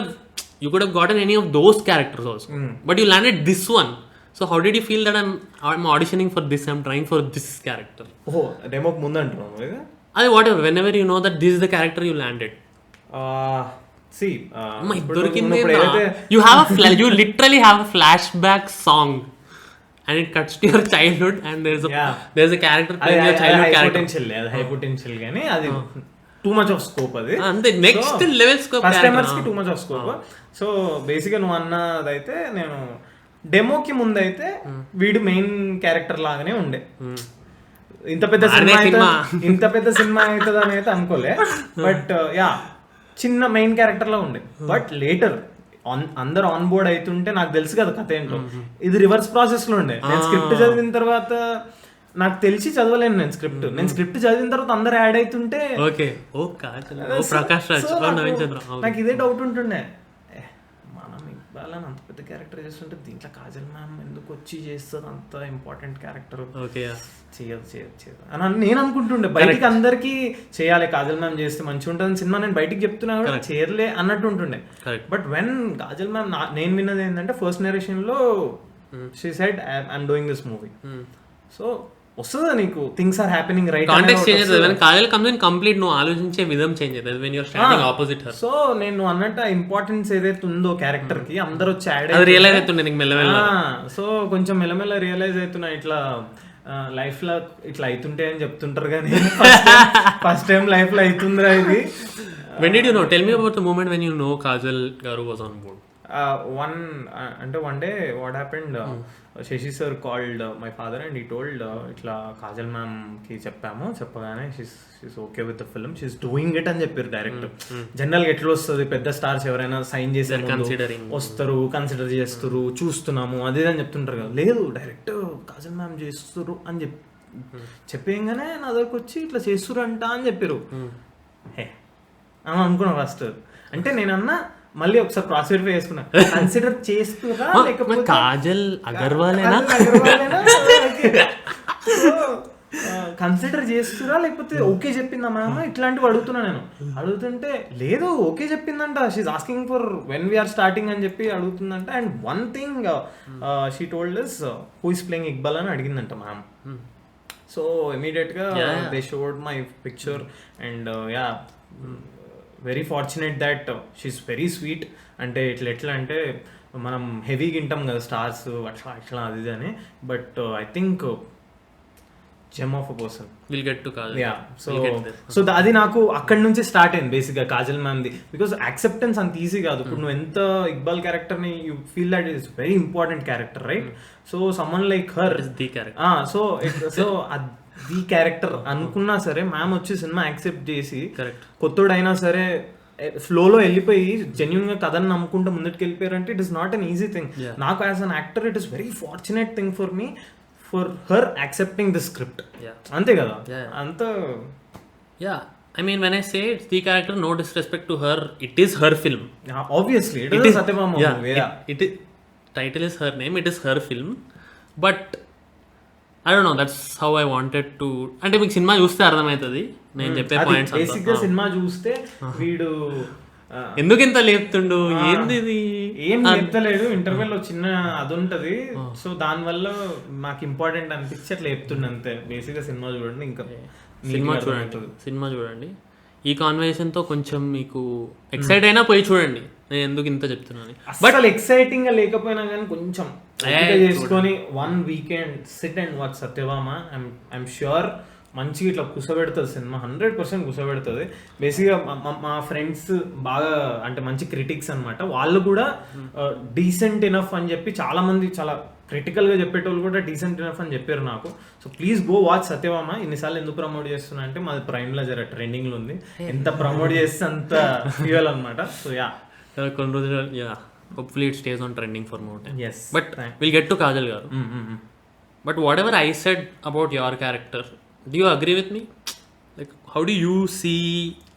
have gotten any of those characters also, but you landed this one. So how did you feel that I'm auditioning for this, I'm trying for this character? Oh, demo ku mundu antunnam ida adi whatever, whenever you know that this is the character you landed. See my dorikinde, you have you literally have a flashback song and it cuts to your childhood and there's a character playing your childhood character. High potential gani adi too much of scope adi ante next level scope, first timers ki too much of scope. So basically nu annadaithe nenu డెమోకి ముందైతే వీడు main character లాగానే ఉండే. ఇంత పెద్ద cinema అవుతుంది అని అయితే అనుకోలే, బట్ చిన్న మెయిన్ క్యారెక్టర్ లా ఉండే. బట్ లేటర్ అందరు ఆన్ బోర్డ్ అవుతుంటే నాకు తెలుసు కదా కథ ఏంటో. ఇది రివర్స్ ప్రాసెస్ లో ఉండే. నేను స్క్రిప్ట్ చదివిన తర్వాత నాకు తెలిసి చదవలేను నేను స్క్రిప్ట్ చదివిన తర్వాత అందరు యాడ్ అవుతుంటే నాకు ఇదే డౌట్ ఉంటుండే, అంత పెద్ద క్యారెక్టర్ చేస్తుంటే దీంట్లో కాజల్ మ్యామ్ ఎందుకు వచ్చి చేస్తుంది, అంత ఇంపార్టెంట్ క్యారెక్టర్ చేయదు అని నేను అనుకుంటుండే. బయటికి అందరికి చేయాలి, కాజల్ మ్యామ్ చేస్తే మంచిగా ఉంటుంది సినిమా, నేను బయటికి చెప్తున్నా కూడా చేయలే అన్నట్టు ఉంటుండే. బట్ వెన్ కాజల్ మ్యామ్ నేను విన్నది ఏంటంటే ఫస్ట్ నరేషన్ లో she said I'm doing this movie. So వస్తుందా నీకు things are happening right context change అవుతుంది. when Kajal comes in complete నువ్వు ఆలోచించే విధం చేంజ్ అవుతుంది when you're standing opposite her. So నేను అన్నట్టు ఇంపార్టెన్స్ ఏదైతే ఉందో క్యారెక్టర్ కి అందరూ వచ్చి యాడ్ అది రియలైజ్ అవుతుండే నీకు మెల్లమెల్ల. సో కొంచెం మెల్లమెల్ల రియలైజ్ అవుతున్నా ఇట్లా లైఫ్ లో ఇట్లా అవుతుంటే అని చెప్తుంటారు కానీ ఫస్ట్ టైం లైఫ్ లో అవుతుందిరా ఇది. When did you know? Tell me about the moment when you know Kajal Garu was on board. One day what happened, Shashi sir called my father and he told ఇట్లా Kajal ma'am కి చెప్పగానే she's okay with the film, she's doing it అని చెప్పారు direct. General గా ఎట్లా వస్తుంది, పెద్ద stars ఎవరైనా సైన్ చేసే వస్తారు, కన్సిడర్ చేస్తారు, చూస్తున్నాము అదే అని చెప్తుంటారు కదా. లేదు, డైరెక్ట్ కాజల్ మ్యామ్ చేస్తారు అని చెప్పేయంగానే నా దగ్గరకు వచ్చి ఇట్లా చేస్తురంట అని చెప్పారు. హే అని అనుకున్నా ఫస్ట్. అంటే నేనన్నా మళ్ళీ ఒకసారి క్రాస్ వెరిఫై చేసుకున్నా, కన్సిడర్ చేస్తురా లేకపోతే కాజల్ అగర్వాల్ కన్సిడర్ చేస్తురా లేకపోతే ఓకే చెప్పిందా మ్యామ్ ఇట్లాంటివి అడుగుతున్నా. నేను అడుగుతుంటే లేదు ఓకే చెప్పిందంట, she's asking for when we're starting అని చెప్పి అడుగుతుందంట. And one thing she told us who is playing Iqbal అని అడిగిందంట మ్యామ్. సో ఇమీడియట్ గా they showed my picture and yeah very fortunate that she's very sweet. అంటే ఎట్లా అంటే మనం హెవీగా వింటాం కదా స్టార్స్ అట్లా అది అని, but I think gem of a person. Will get to Kajal. Yeah so అది నాకు అక్కడి నుంచి స్టార్ట్ అయింది బేసిక్ గా Kajal ma'am the. Because acceptance అంత ఈజీ కాదు. ఇప్పుడు నువ్వు ఎంత ఇక్బాల్ క్యారెక్టర్ ని you feel that is very important character, right? So someone like her the character, so the character అనుకున్నా సరే మ్యామ్ వచ్చి సినిమా యాక్సెప్ట్ చేసి కరెక్ట్ కొత్తోడైనా సరే ఫ్లోలో వెళ్ళిపోయి జెన్యున్ గా కథను నమ్ముకుంటూ ముందుకు వెళ్ళిపోయారంటే it is not an easy thing. నాకు as an actor it is very fortunate thing for me, for her accepting the script. అంతే కదా, అంత yeah. I mean, when I say it's the character, no disrespect to her, it is her film. Obviously, it is Satyabhamamovie. Yeah, it is. Title is her name. It is her film, but I don't know, that's how I wanted to. అంటే మీకు cinema చూస్తే అర్థమవుతుంది నేను చెప్పే points. Basic గా cinema చూస్తే వీడు ఎందుకు ఇంత లేపుతుండు, ఏంది ఇది, ఏం చెప్తలేడు, ఇంటర్వెల్ లో చిన్న అది ఉంటది, సో దాని వల్ల మాకు ఇంపార్టెంట్ అనిపించి అట్లా చెప్తుండే అంతే. బేసిక్ గా సినిమా చూడండి, ఇంకా సినిమా చూడండి. ఈ కాన్వర్సేషన్ తో కొంచెం మీకు ఎక్సైట్ అయినా పోయి చూడండి. నేను ఎందుకు ఇంత చెప్తున్నాను, బట్ ఎక్సైటింగ్ గా లేకపోయినా కానీ కొంచెం చేసుకొని one weekend SIT and watch Satyabhama. I'm sure మంచిగా ఇట్లా కుసబెడుతుంది సినిమా, 100% కుసబెడుతుంది. బేసిక్గా మా ఫ్రెండ్స్ బాగా అంటే మంచి క్రిటిక్స్ అనమాట, వాళ్ళు కూడా డీసెంట్ ఇనఫ్ అని చెప్పి చాలా మంది చాలా క్రిటికల్ గా చెప్పేటోళ్ళు కూడా డీసెంట్ ఇనఫ్ అని చెప్పారు నాకు. So please go watch Satyabhama. ఇన్నిసార్లు ఎందుకు ప్రమోట్ చేస్తున్నా అంటే మాది ప్రైమ్ లో జర ట్రెండింగ్ లో ఉంది, ఎంత ప్రమోట్ చేస్తే అంత ఫ్యూయల్ అనమాట. సో యా, కొన్ని రోజులు yeah, hopefully it stays on trending for more time. Yes, but we'll get to Kajal garu. But whatever I said about your character, do you agree with me? Like, how do you see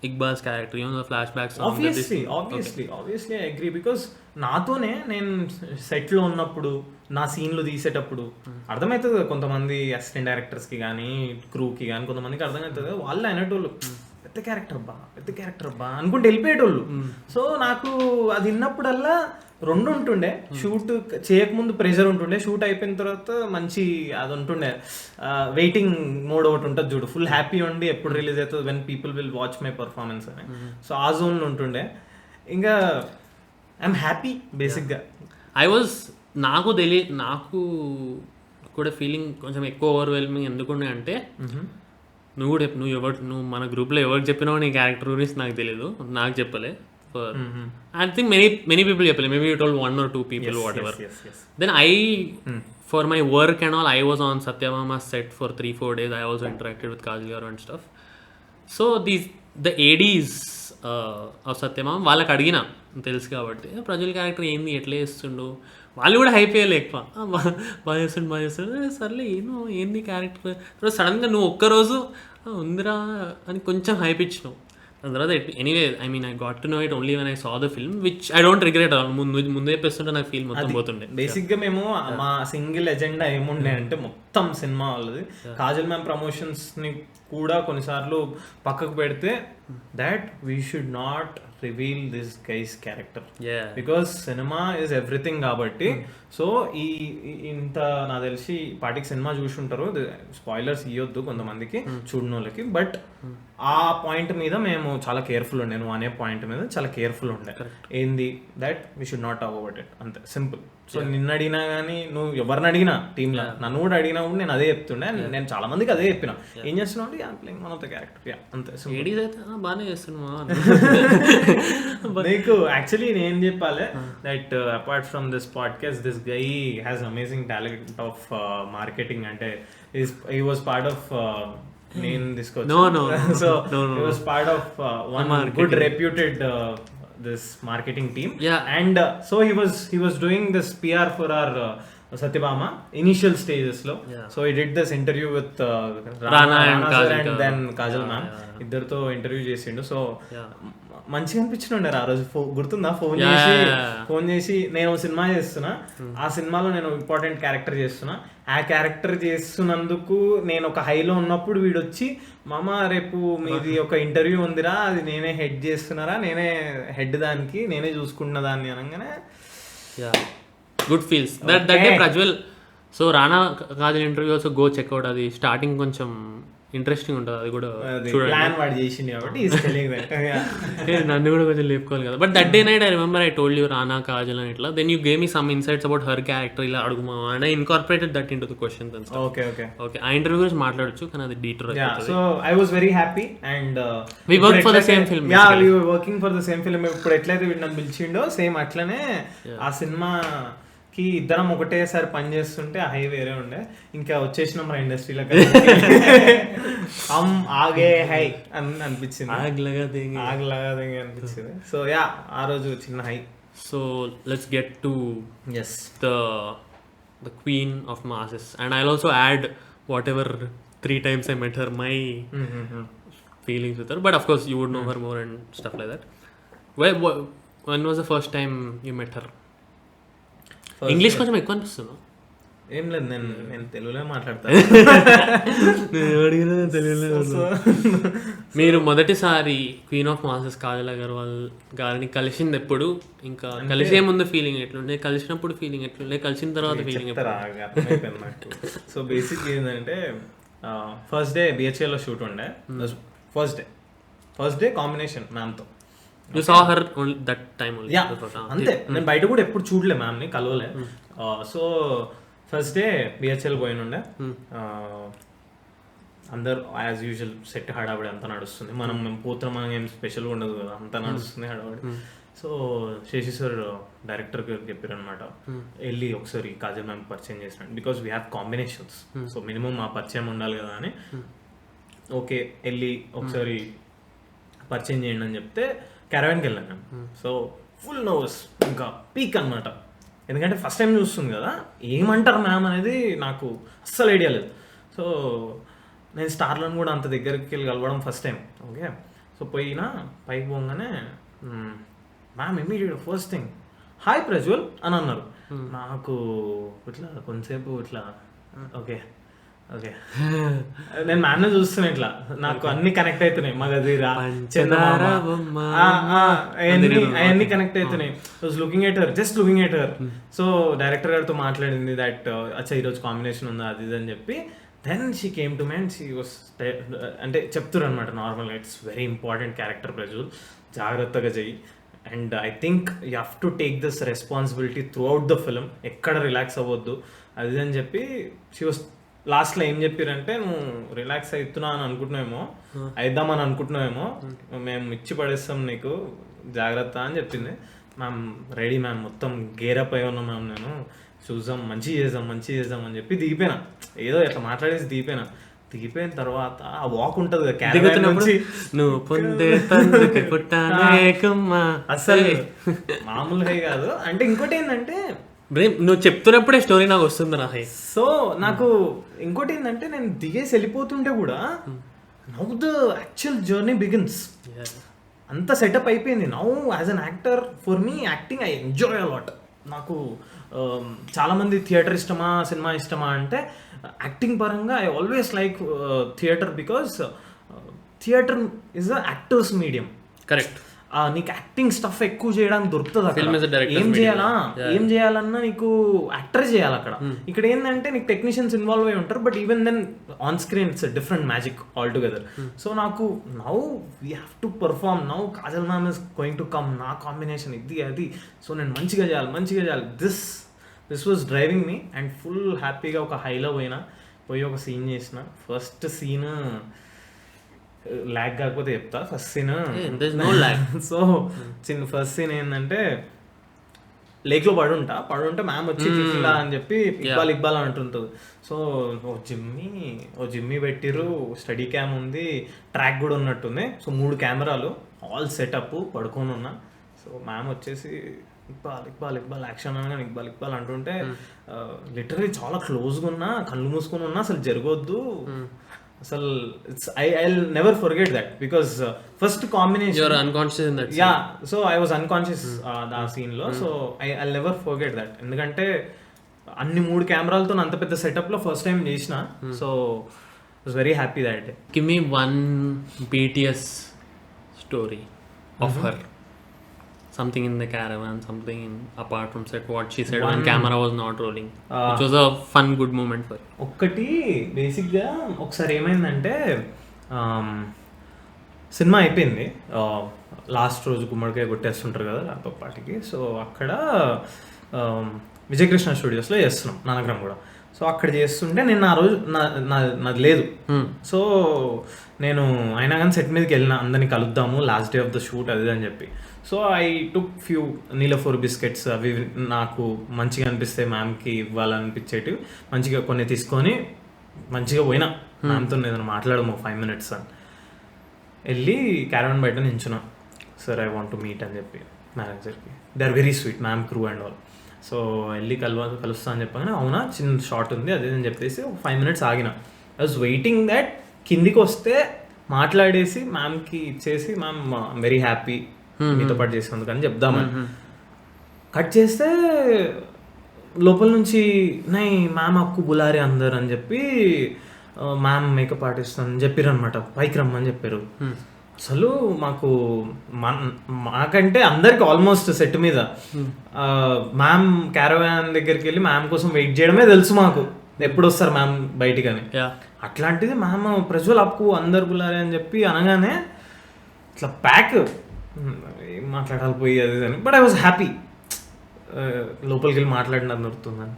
Iqbal's character, you know, the flashbacks? Obviously I agree, because నాతోనే నేను సెట్లో ఉన్నప్పుడు నా సీన్లు తీసేటప్పుడు అర్థమవుతుంది కదా, కొంతమంది అసిస్టెంట్ డైరెక్టర్స్కి కానీ క్రూకి కానీ కొంతమందికి అర్థమవుతుంది కదా, వాళ్ళు అనేటోళ్ళు పెద్ద క్యారెక్టర్ బా అనుకుంటే వెళ్ళిపోయేటోళ్ళు. సో నాకు అది విన్నప్పుడల్లా రెండు ఉంటుండే, షూట్ చేయకముందు ప్రెషర్ ఉంటుండే, షూట్ అయిపోయిన తర్వాత మంచి అది ఉంటుండే, వెయిటింగ్ మోడ్ ఒకటి ఉంటుంది చూడు, ఫుల్ హ్యాపీ ఉండి ఎప్పుడు రిలీజ్ అవుతుంది, when people will watch my performance అని. సో ఆ జోన్లో ఉంటుండే. ఇంకా ఐఎమ్ హ్యాపీ బేసిక్గా. నాకు కూడా ఫీలింగ్ కొంచెం ఎక్కువ ఓవర్వెల్మింగ్ ఎందుకుండే అంటే, నువ్వు మన గ్రూప్లో ఎవరికి చెప్పినావు నీ క్యారెక్టర్ గురించి నాకు తెలియదు, నాకు చెప్పలే. I think many people చెప్పలే, maybe you told 1 or 2 people, whatever. Then for my work and all, I was on Satyabhama's set for 3-4 days. I also interacted with Kajal Aggarwal and stuff. So the ADs of Satyabhama వాళ్ళకి అడిగిన తెలుసు కాబట్టి, Prajwal character ఏంది, ఎట్లా చేస్తుండు, వాళ్ళు కూడా hype అయ్యాలి ఎక్కువ, బాగా చేస్తుండు, సర్లే ఏంది క్యారెక్టర్. తర్వాత సడన్గా నువ్వు ఒక్కరోజు ఉందిరా అని కొంచెం హైప్ ఇచ్చినావు. దాని తర్వాత anyway, I mean I got to know it only when I saw the film, which I don't regret. ముందే చెప్పేస్తుంటే నాకు ఫీల్ మొత్తం పోతుండే. బేసిక్గా మేము మా సింగిల్ ఎజెండా ఏముండే అంటే, మొత్తం మొత్తం సినిమా వాళ్ళది. కాజల్ మ్యామ్ ప్రమోషన్స్ని కూడా కొన్నిసార్లు పక్కకు పెడితే that we should not reveal this guys character because cinema is everything కాబట్టి. సో ఇంత నాకు తెలిసి పాటికి సినిమా చూసి ఉంటారు, స్పాయిలర్స్ ఇవ్వద్దు కొంతమందికి చూడని వాళ్ళకి. బట్ ఆ పాయింట్ మీద మేము చాలా కేర్ఫుల్ ఉండే, నువ్వు అనే పాయింట్ మీద చాలా కేర్ఫుల్ ఉండే. ఏంది that we should not talk about it, అంతే సింపుల్. సో నిన్ను అడిగినా కానీ, నువ్వు ఎవరిని అడిగినా టీంలో నన్ను కూడా అడిగినా కూడా నేను అదే చెప్తుండే. నేను చాలా మందికి అదే చెప్పిన, ఏం చేస్తున్నావు అంటే playing one of the character, అంతే. బాగానే చేస్తున్నా నీకు యాక్చువల్లీ నేను చెప్పాలి that apart from this podcast this guy has amazing talent of marketing. అంటే he was part of name this coach. No. So he was part of one good reputed this marketing team. Yeah. And so he was doing this PR for our Satyabhama initial stages lo. Yeah. So he did this interview with Rana and then Kajal ma'am. ఇద్దరితో interview చేసిండు. So మంచిగా అనిపించిండే ఆ రోజు. గుర్తుందా, phone చేసి నేను cinema చేస్తున్నా, ఆ సినిమాలో నేను ఇంపార్టెంట్ క్యారెక్టర్ చేస్తున్నా, ఆ క్యారెక్టర్ చేస్తున్నందుకు నేను ఒక హైలో ఉన్నప్పుడు వీడు వచ్చి మామ రేపు మీది ఒక ఇంటర్వ్యూ ఉందిరా, అది నేనే హెడ్ చేస్తున్నారా, నేనే హెడ్ దానికి, నేనే చూసుకున్న దాన్ని అనగానే good feels that day Prajwal. So Rana Kajal interview also go checkout. అది స్టార్టింగ్ కొంచెం ఇంట్రెస్టింగ్ ఉంటుంది, అది కూడా ప్లాన్ వాడు చేసింది కాబట్టి నన్ను కూడా కొంచెం లేపుకోవాలి కదా. But that day night I remember I told you Rana Kajal అని ఇట్లా, then you gave me some insights about her character, ఇలా అడుగుమా and I incorporated that into the questions and stuff. Okay ఆ ఇంటర్వ్యూ గురించి మాట్లాడొచ్చు, కానీ అది డీటర్. So I was very happy and we work for the same film. Yeah we were working for the same film. ఇప్పుడు ఎట్లయితే వీడు నన్ను పిలిచిండో సేమ్ అట్లనే ఆ సినిమా ఇద్దరం ఒకటేసారి పని చేస్తుంటే ఆ హై వేరే ఉండే. ఇంకా వచ్చేసినాం మన ఇండస్ట్రీలో ఆగే హై అని అనిపించింది, ఆగలగా అనిపించింది. సో యా ఆ రోజు చిన్న high. So let's get to the queen of masses, and I'll also add whatever 3 times I met her, my feelings with her, but of course you would know her more and stuff like that. When was the first time you met her? English కొంచెం ఎక్కువ అనిపిస్తుంది. ఏం లేదు, నేను తెలుగులో మాట్లాడతాను. మీరు మొదటిసారి queen of masses Kajal Agarwal గారిని కలిసింది ఎప్పుడు, ఇంకా కలిసే ముందు ఫీలింగ్ ఎట్లుండే, కలిసినప్పుడు ఫీలింగ్ ఎట్లుండే, కలిసిన తర్వాత ఫీలింగ్ ఎప్పుడు? సో బేసిక్ ఏంటంటే ఫస్ట్ డే బిహెచ్ఏలో షూట్ ఉండే. ఫస్ట్ డే కాంబినేషన్ మ్యామ్తో. You saw her only that time only? Yeah, అంతే. నేను బయట కూడా ఎప్పుడు చూడలే మ్యామ్ని, కలవలే. సో ఫస్ట్ డే బిహెచ్ఎల్ పోయినుండే. అందరు యాజ్ యూజువల్ సెట్ హడావిడి అంతా నడుస్తుంది. మేము పోతున్నాం, మనం ఏం స్పెషల్గా ఉండదు కదా, అంతా నడుస్తుంది హడావిడి. సో శశి సార్ డైరెక్టర్ గారికి చెప్పారు అనమాట, వెళ్ళి ఒకసారి కాజల్ మ్యామ్ పరిచయం చేసినాడు, because we have combinations, so minimum మా పరిచయం ఉండాలి కదా అని. ఓకే వెళ్ళి ఒకసారి పరిచయం చేయండి అని చెప్తే క్యారవాన్కి వెళ్ళాను నేను. సో ఫుల్ నర్వస్, ఇంకా పీక్ అనమాట. ఎందుకంటే ఫస్ట్ టైం చూస్తుంది కదా, ఏమంటారు మ్యామ్ అనేది నాకు అస్సలు ఐడియా లేదు. సో నేను స్టార్లను కూడా అంత దగ్గరికి వెళ్ళి కలవడం ఫస్ట్ టైం. ఓకే సో పైకి పోగానే ma'am immediate first thing hi Prajwal అని అన్నారు. నాకు ఇట్లా కొంతసేపు ఇట్లా ఓకే నేను మ్యామ్ చూస్తున్నా, ఇట్లా నాకు అన్ని కనెక్ట్ అవుతున్నాయి. మగధీరా, అవన్నీ కనెక్ట్ అవుతున్నాయి. Looking at her, just looking at her. So director గారితో మాట్లాడింది దట్ అచ్చా ఈరోజు కాంబినేషన్ ఉందా అది ఇది అని చెప్పి. Then she came to me and she was అంటే చెప్తారు అనమాట నార్మల్గా, it's very important character Prajwal, జాగ్రత్తగా చెయ్యి, and I think you have to take this responsibility throughout the film, ఎక్కడ రిలాక్స్ అవ్వద్దు అది అని చెప్పి. షీ వాస్ లాస్ట్లో ఏం చెప్పారంటే, నువ్వు రిలాక్స్ అవుతున్నా అని అనుకుంటున్నావేమో, అయిద్దామని అనుకుంటున్నావేమో, మేము ఇచ్చి పడేస్తాం నీకు, జాగ్రత్త అని చెప్పింది. మ్యామ్ రెడీ మ్యామ్, మొత్తం గేరప్ అయి ఉన్నాం మ్యామ్, నేను చూద్దాం, మంచి చేద్దాం అని చెప్పి దిగిపోయినా. ఏదో ఇట్లా మాట్లాడేసి దిగిపోయిన తర్వాత ఆ వాక్ ఉంటుంది కదా క్యారవాన్ నుంచి, అసలు మామూలుగా కాదు. అంటే ఇంకోటి ఏంటంటే, నువ్వు చెప్తున్నప్పుడే స్టోరీ నాకు వస్తుంది నా హై. సో నాకు ఇంకోటి ఏంటంటే, నేను దిగేసి వెళ్ళిపోతుంటే కూడా now the actual journey begins. అంత సెటప్ అయిపోయింది. Now as an actor for me acting I enjoy a lot. నాకు చాలా మంది థియేటర్ ఇష్టమా సినిమా ఇష్టమా అంటే యాక్టింగ్ పరంగా I always like theatre because theatre is a actors medium. Correct. నీకు యాక్టింగ్ స్టఫ్ ఎక్కువ చేయడానికి దొరుకుతుంది. ఏం చేయాలన్నా నీకు యాక్టర్ చేయాలి అక్కడ. ఇక్కడ ఏంటంటే నీకు టెక్నీషియన్స్ ఇన్వాల్వ్ అయి ఉంటారు, but even then on screen it's different magic all together. So నాకు now we have to perform, now Kajal ma'am is going to come, నా కాంబినేషన్ ఇది అది, సో నేను మంచిగా చేయాలి. This was driving me and full హ్యాపీగా ఒక హైలో పోయి ఒక సీన్ చేసిన. ఫస్ట్ సీన్ ల్యాగ్ కాకపోతే చెప్తా. First scene so first scene ఏంటంటే లేక్లో పడుంటే మ్యామ్ వచ్చి ఇలా అని చెప్పి ఇక్బాల్ అని అంటుంటుంది. సో ఓ జిమ్మి పెట్టిరు, స్టడీ క్యామ్ ఉంది, ట్రాక్ కూడా ఉన్నట్టుంది. సో 3 కెమెరాలు ఆల్ సెటప్ పడుకొని ఉన్నా. సో మ్యామ్ వచ్చేసి ఇక్బాల్ యాక్షన్ అనగానే ఇక్బాల్ అంటుంటే లిటరలీ చాలా క్లోజ్గా ఉన్నా, కళ్ళు మూసుకొని ఉన్నా, అసలు జరగొద్దు అసలు. I never forget that because first combination so I was unconscious ఆ సీన్ లో. So I never forget that, ఎందుకంటే అన్ని 3 కెమెరాలతో అంత పెద్ద సెటప్ లో ఫస్ట్ టైం చేసిన. So was very happy that. Give me one BTS story of her, something in the caravan, something apart from set, what she said when camera was not rolling, which was a fun good moment for you. ఒక్కటి బేసిక్గా ఒకసారి ఏమైందంటే cinema అయిపోయింది, last రోజు గుమ్మడికాయ కొట్టేస్తుంటారు కదా laptop పార్టీకి. So అక్కడ విజయకృష్ణ స్టూడియోస్లో చేస్తున్నాం, నానగ్రం కూడా. సో అక్కడ చేస్తుంటే నేను ఆ రోజు నాది లేదు. సో నేను అయినా కానీ సెట్ మీదకి వెళ్ళిన, అందరినీ కలుద్దాము last day of the shoot అది అని చెప్పి. So I took few Niloufer biscuits, అవి నాకు మంచిగా అనిపిస్తే మ్యామ్కి ఇవ్వాలనిపించేటివి మంచిగా కొన్ని తీసుకొని మంచిగా పోయినా. మ్యామ్తో ఏదైనా మాట్లాడము 5 minutes అని వెళ్ళి క్యారవన్ బయట నించున్నా. Sir I want to meet అని చెప్పి మేనేజర్కి. They are very sweet ma'am, crew and all. So వెళ్ళి కలుస్తా అని చెప్పగానే అవునా చిన్న షార్ట్ ఉంది అదే అని చెప్పేసి 5 minutes ఆగిన. ఐ వాజ్ వెయిటింగ్ దట్ కిందికి వస్తే మాట్లాడేసి మ్యామ్కి ఇచ్చేసి మ్యామ్ వెరీ హ్యాపీ మీతో పాటు చేసినందుకు అని చెప్దామని. కట్ చేస్తే లోపల నుంచి నై మ్యామ్ అక్కు బులారే అందరు అని చెప్పి మ్యామ్ మేకప్ ఆర్టిస్ట్ అని చెప్పారు అనమాట, పైకి రమ్మని చెప్పారు. అసలు మాకంటే అందరికి ఆల్మోస్ట్ సెట్ మీద మ్యామ్ క్యారవాన్ దగ్గరికి వెళ్ళి మ్యామ్ కోసం వెయిట్ చేయడమే తెలుసు మాకు, ఎప్పుడు వస్తారు మ్యామ్ బయటికి అని. అట్లాంటిది మ్యామ్ ప్రజ్వల్ అప్పు అందరు బులారే అని చెప్పి అనగానే ఇట్లా ప్యాక్ ఏం మాట్లాడాలి పోయి అది అని. బట్ ఐ వాజ్ హ్యాపీ, లోపలికి వెళ్ళి మాట్లాడినది దొరుకుతుందని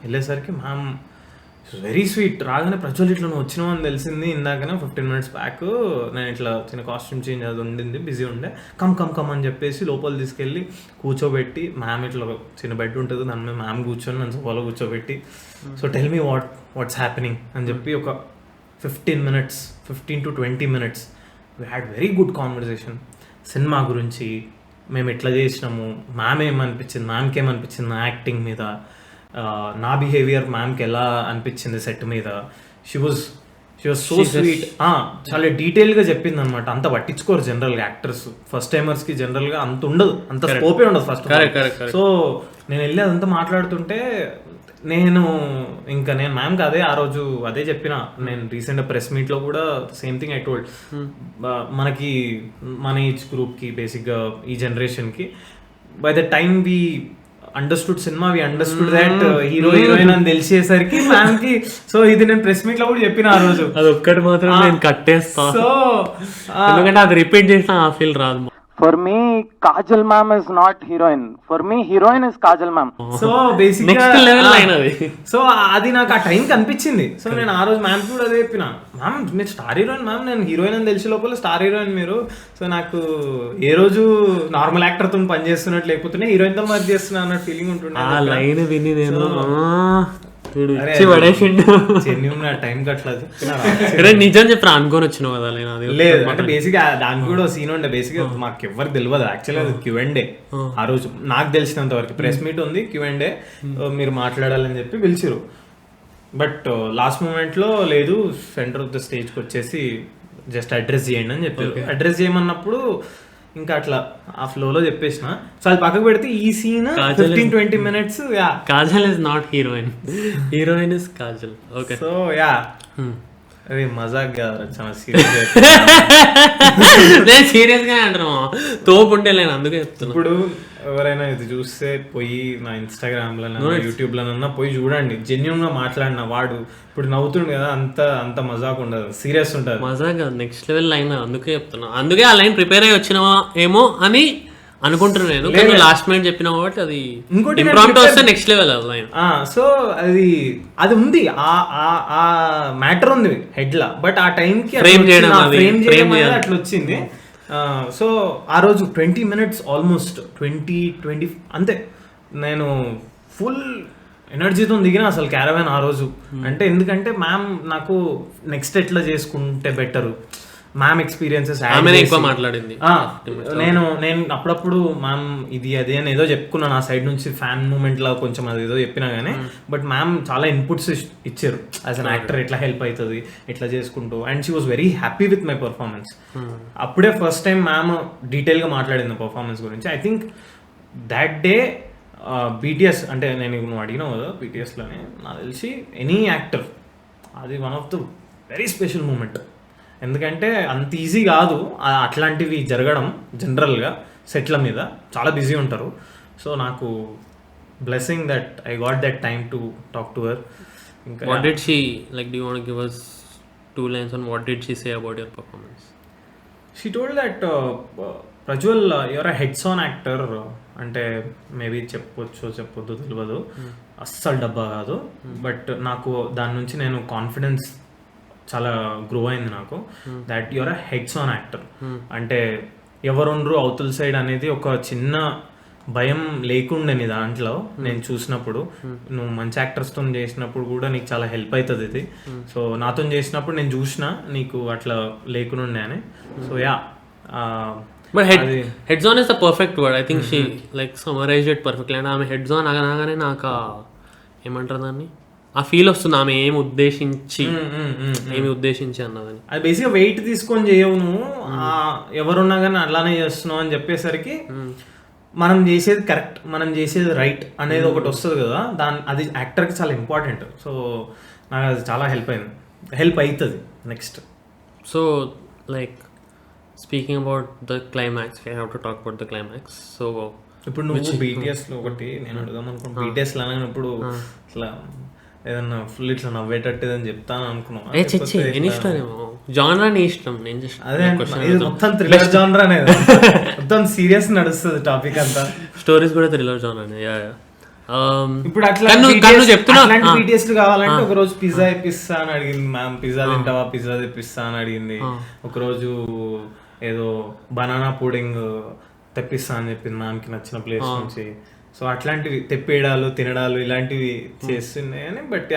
వెళ్ళేసరికి మ్యామ్ వెరీ స్వీట్. రాగానే ప్రజ్వల్ ఇట్లా నువ్వు వచ్చినావు అని తెలిసింది ఇందాకనే 15 minutes బ్యాక్, నేను ఇట్లా చిన్న కాస్ట్యూమ్ చేంజ్ అది ఉండింది, బిజీ ఉండే, కమ్ అని చెప్పేసి లోపల తీసుకెళ్ళి కూర్చోబెట్టి మ్యామ్ ఇట్లా చిన్న బెడ్ ఉంటుంది దాని మీద మ్యామ్ కూర్చొని నన్ను సోఫాలో కూర్చోబెట్టి so tell me what's happening అని చెప్పి ఒక 15 to 20 minutes we had very good conversation. Cinema గురించి, మేము ఎట్లా చేసినాము, మ్యామ్కి ఏమనిపించింది నా యాక్టింగ్ మీద, నా బిహేవియర్ మ్యామ్కి ఎలా అనిపించింది సెట్ మీద. She was so sweet. చాలా డీటెయిల్గా చెప్పింది అనమాట. అంత పట్టించుకోరు జనరల్గా యాక్టర్స్, ఫస్ట్ టైమర్స్కి జనరల్గా అంత ఉండదు, అంత స్కోపే ఉండదు ఫస్ట్. సో నేను వెళ్ళి అదంతా మాట్లాడుతుంటే నేను మ్యామ్కి ఆ రోజు అదే చెప్పిన. నేను రీసెంట్గా ప్రెస్ మీట్లో కూడా సేమ్ థింగ్ ఐ టోల్డ్. మనకి మన ఏజ్ గ్రూప్కి బేసిక్గా ఈ జనరేషన్కి by the time we understood cinema, we understood that heroine అని తెలిసేసరికి మ్యామ్కి. సో ఇది నేను ప్రెస్ మీట్లో కూడా చెప్పిన ఆ రోజు. అది ఒక్కటి మాత్రం నేను కట్టేస్తా, సో ఎందుకంటే అది రిపీట్ చేసిన ఆ ఫీల్ రాదు. For me, Kajal ma'am is not heroine. For me, heroine is Kajal ma'am. So basically next level line అది. సో అది నాకు ఆ టైం కనిపించింది. సో నేను ఆ రోజు మ్యామ్ కూడా అదే చెప్పిన, మ్యామ్ మీరు స్టార్ హీరోయిన్ మ్యామ్, నేను హీరోయిన్ అని తెలిసే లోపల స్టార్ హీరోయిన్ మీరు. సో నాకు ఏ రోజు నార్మల్ యాక్టర్తో పని చేస్తున్నట్టు లేకపోతే హీరోయిన్తో పని చేస్తున్నా అన్న ఫీలింగ్ ఉంటుండే. ఆ లైన్ విని నేను నిజం చెప్పరా అనుకోని వచ్చినావు కదా. లేదు అంటే బేసిక్ దానికి కూడా సీన్ ఉండే. బేసిక్ మాకు ఎవరికి తెలియదు యాక్చువల్గా, అది Q&A. ఆ రోజు నాకు తెలిసినంత వరకు ప్రెస్ మీట్ ఉంది, Q&A మీరు మాట్లాడాలని చెప్పి పిలిచిరు. బట్ లాస్ట్ మూమెంట్ లో లేదు, సెంటర్ ఆఫ్ ద స్టేజ్కి వచ్చేసి జస్ట్ అడ్రస్ చేయండి అని చెప్పారు. అడ్రస్ చేయమన్నప్పుడు ఇంకా అట్లా ఆ ఫ్లోలో చెప్పేసిన. సో అది పక్కకు పెడితే ఈ scene 15-20 minutes. Kajal is not heroine is Kajal. Okay, so అది మజాక్ కాదు, చాలా సీరియస్. నేను సీరియస్ గా అంటాను, తోపు ఉంటే నేను అందుకే చెప్తున్నా. ఇప్పుడు ఎవరైనా ఇది చూస్తే పోయి నా ఇన్స్టాగ్రామ్ లో యూట్యూబ్ లోనన్నా పోయి చూడండి, జెన్యున్ గా మాట్లాడిన వాడు ఇప్పుడు నవ్వుతుండు కదా, అంత మజాక్ ఉండదు, సీరియస్ ఉంటుంది. మజాక్ నెక్స్ట్ లెవెల్ లైన్, అందుకే చెప్తున్నా. అందుకే ఆ లైన్ ప్రిపేర్ అయ్యి వచ్చినావా ఏమో అని అనుకుంటున్నాను, కానీ లాస్ట్ మినిట్ చెప్పినా కాబట్టి అది ఇంప్రాంప్ట్ వస్తే నెక్స్ట్ లెవెల్ లైన్. సో అది ఉంది, ఆ మ్యాటర్ ఉంది హెడ్ లా, బట్ ఆ టైంకి ఫ్రేమ్ చేయడం అట్లా వచ్చింది. సో ఆ రోజు 20 minutes ఆల్మోస్ట్ 20 అంతే, నేను ఫుల్ ఎనర్జీతో దిగిన అసలు క్యారవాన్ ఆ రోజు. అంటే ఎందుకంటే మ్యామ్ నాకు నెక్స్ట్ ఎట్లా చేసుకుంటే బెటరు, మ్యామ్ ఎక్స్పీరియన్సెస్ ఎక్కువ మాట్లాడింది. నేను అప్పుడప్పుడు మ్యామ్ ఇది అదే అని ఏదో చెప్పుకున్నాను, నా సైడ్ నుంచి ఫ్యాన్ మూమెంట్ లా కొంచెం అది ఏదో చెప్పినా కానీ, బట్ మ్యామ్ చాలా ఇన్పుట్స్ ఇచ్చారు యాజ్ అన్ యాక్టర్, ఎట్లా హెల్ప్ అవుతుంది ఎట్లా చేసుకుంటూ. And she was very happy with my performance. అప్పుడే ఫస్ట్ టైం మ్యామ్ డీటెయిల్గా మాట్లాడింది పర్ఫార్మెన్స్ గురించి. I think that day BTS అంటే నేను నువ్వు అడిగినావు కదా, బీటీఎస్లోనే నాకు తెలిసి ఎనీ యాక్టర్ అది one of the very special moment. ఎందుకంటే అంత ఈజీ కాదు అట్లాంటివి జరగడం, జనరల్గా సెట్ల మీద చాలా బిజీ ఉంటారు. సో నాకు blessing that I got that time to talk to her. ఇంకా what did she like, do you want to give us 2 lines on what did she say about your performance? She told that Prajwal, you're a heads on actor. అంటే maybe చెప్పొద్దు తెలియదు, అస్సలు డబ్బా కాదు, but నాకు దాని నుంచి నేను కాన్ఫిడెన్స్ చాలా గ్రో అయింది నాకు, that your a heads on actor. అంటే ఎవరుండ్రు అవతల సైడ్ అనేది ఒక చిన్న భయం లేకుండే నీ దాంట్లో నేను చూసినప్పుడు. నువ్వు మంచి యాక్టర్స్తో చేసినప్పుడు కూడా నీకు చాలా హెల్ప్ అవుతుంది ఇది. సో నాతో చేసినప్పుడు నేను చూసిన నీకు అట్లా లేకుండే అని. So yeah, but heads on is the perfect word. I think she like summarised it perfectly. And ఆమె హెడ్స్ ఆన్ అనగానే నాకు ఏమంటారు దాన్ని, ఆ ఫీల్ వస్తుంది ఆమె ఏమి ఉద్దేశించి అన్నదని. అది బేసిక్గా వెయిట్ తీసుకొని చేయవు నువ్వు, ఎవరున్నా కానీ అలానే చేస్తున్నావు అని చెప్పేసరికి మనం చేసేది కరెక్ట్, మనం చేసేది రైట్ అనేది ఒకటి వస్తుంది కదా, అది యాక్టర్కి చాలా ఇంపార్టెంట్. సో నాకు అది చాలా హెల్ప్ అవుతుంది next. So like speaking about the climax, I have to talk about the climax. So ఇప్పుడు నువ్వు బీటీఎస్లో ఒకటి నేను అడుగుదాం అనుకున్నాను, బీటీఎస్లో అనగానప్పుడు ఇట్లా ఏదన్నా ఫుల్ ఇట్లా నవ్వేటట్టు అని చెప్తాను అనుకున్నాను. జానరా నీ ఇష్టం, నేను అదే మొత్తం థ్రిల్లర్ జానరా అనేది మొత్తం సీరియస్ నడుస్తుంది టాపిక్ అంతా, స్టోరీస్ కూడా థ్రిల్లర్ జానరా. ఇప్పుడు అట్లా బీటీఎస్ కావాలంటే ఒక రోజు పిజ్జా ఇప్పిస్తా అని అడిగింది మ్యామ్, పిజ్జా తింటావా, పిజ్జా తెప్పిస్తా అని అడిగింది. ఒకరోజు ఏదో బనానా పుడింగ్ తెప్పిస్తా అని చెప్పింది మ్యామ్కి నచ్చిన ప్లేస్ నుంచి. సో అట్లాంటివి తెప్పేయడాలు తినడాలు ఇలాంటివి చేస్తున్నాయి అని. బట్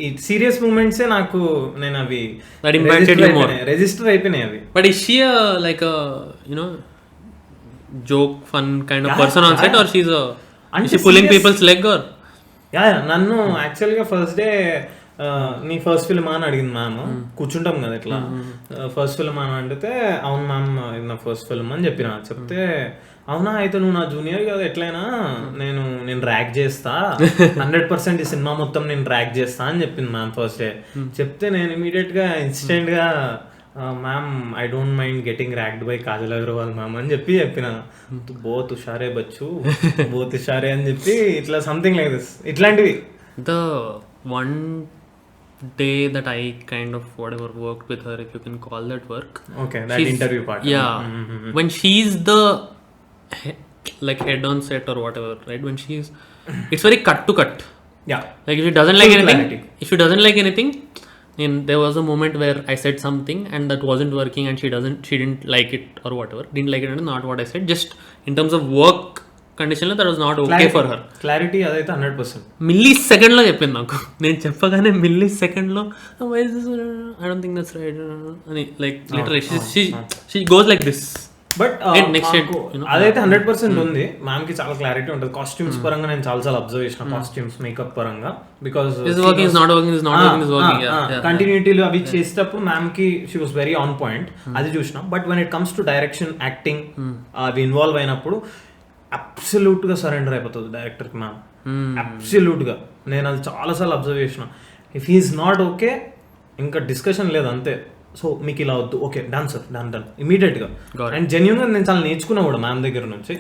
ఈ సీరియస్ మూమెంట్సే నాకు, నేను అవి రిజిస్టర్ అయిపోయినాయి అవి. But is she like you know joke fun kind of person on set, or she is pulling peoples leg or? Yeah, నన్ను యాక్చువల్గా ఫస్ట్ డే నీ ఫస్ట్ ఫిల్మ్ అని అడిగింది మ్యామ్, కూర్చుంటాం కదా ఇట్లా, ఫస్ట్ ఫిల్మ్ అని అడిగితే అవును మ్యామ్ నా ఫస్ట్ ఫిల్మ్ అని చెప్తే, అవునా అయితే నువ్వు నా జూనియర్ కదా, ఎట్లయినా నేను ర్యాక్ చేస్తా 100% ఈ సినిమా మొత్తం నేను ర్యాక్ చేస్తా అని చెప్పింది మ్యామ్ ఫస్ట్ డే. చెప్తే నేను ఇమీడియట్గా ఇన్స్టెంట్గా ma'am I don't mind getting ragged by Kajal Aggarwal ma'am అని చెప్పిన, బోత్ హుషారే బచ్చు, బోత్ హుషారే అని చెప్పి ఇట్లా సంథింగ్ లైక్ దిస్, ఇట్లాంటివి. The one day that I kind of whatever worked with her, if you can call that work. Okay, that interview part. Yeah, when she's the like head on set or whatever, right? When she's, it's very cut to cut. Yeah. Like if she doesn't like anything, and there was a moment where I said something and that wasn't working and she didn't like it or whatever. Didn't like it and not what I said. Just in terms of work condition లో that was not okay for her. Clarity అదైతే 100%. Millisecond లో చెప్పింది నాకు, నేను చెప్పగానే millisecond లో I don't think that's right అని, like literally she goes like this but next year, you know, అదైతే 100% ఉంది. మ్యామ్ కి చాలా క్లారిటీ ఉంటుంది. కాస్ట్యూమ్స్ పరంగా నేను చాలా అబ్జర్వ్ చేసిన, కాస్ట్యూమ్స్ మేకప్ పరంగా, because is working, is not working, is not working, is working. Yeah. కంటిన్యూటీలో అవి చేసేటప్పుడు మ్యామ్ కి she was very on point, అది చూసిన. But when it comes to direction, acting అవి ఇన్వాల్వ్ అయినప్పుడు అబ్సల్యూట్ గా సరెండర్ అయిపోతుంది డైరెక్టర్ కి మ్యామ్. అబ్సల్యూట్ గా నేను అది చాలాసార్లు అబ్జర్వ్ చేసిన. ఇఫ్ హీఈస్ నాట్ ఓకే ఇంకా డిస్కషన్ లేదు, అంతే. సో మీకు ఇలా వద్దు, okay done sir, done immediate గా. అండ్ జెన్యూన్ గా నేను చాలా నేర్చుకున్నా కూడా మ్యామ్ దగ్గర నుంచి.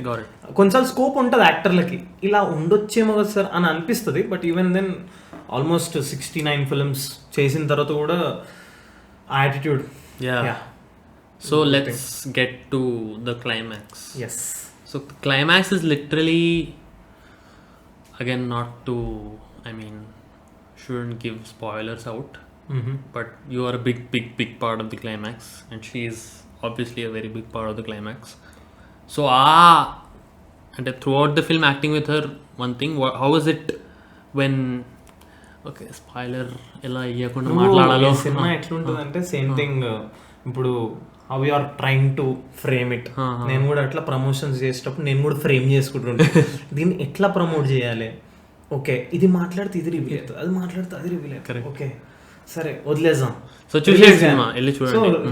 కొంచెం స్కోప్ ఉంటుంది యాక్టర్లకి, ఇలా ఉండొచ్చేమో కదా సార్ అని అనిపిస్తుంది. But even then almost 69 films చేసిన తర్వాత కూడా ఆ attitude. So let's get to the climax. Yes. So the climax is literally, again, not to, I mean, shouldn't give spoilers out, but you are a big part of the climax, and she is obviously a very big part of the climax. So and throughout the film acting with her, one thing, how was it when, okay, spoiler ఎలా ఇయ్యకుండా మాట్లాడాలో. Cinema ఎట్లుంటుందంటే same thing, ఇప్పుడు how you are trying to frame it. నేను కూడా అట్లా promotions చేసేటప్పుడు నేను కూడా ఫ్రేమ్ చేసుకుంటుంటే దీన్ని ఎట్లా ప్రమోట్ చేయాలి, ఓకే ఇది మాట్లాడితే ఇది రివీల్ అవుతుంది, అది మాట్లాడితే అది రివీల్ అవుతుంది, ఓకే సరే వదిలేద్దాం. సో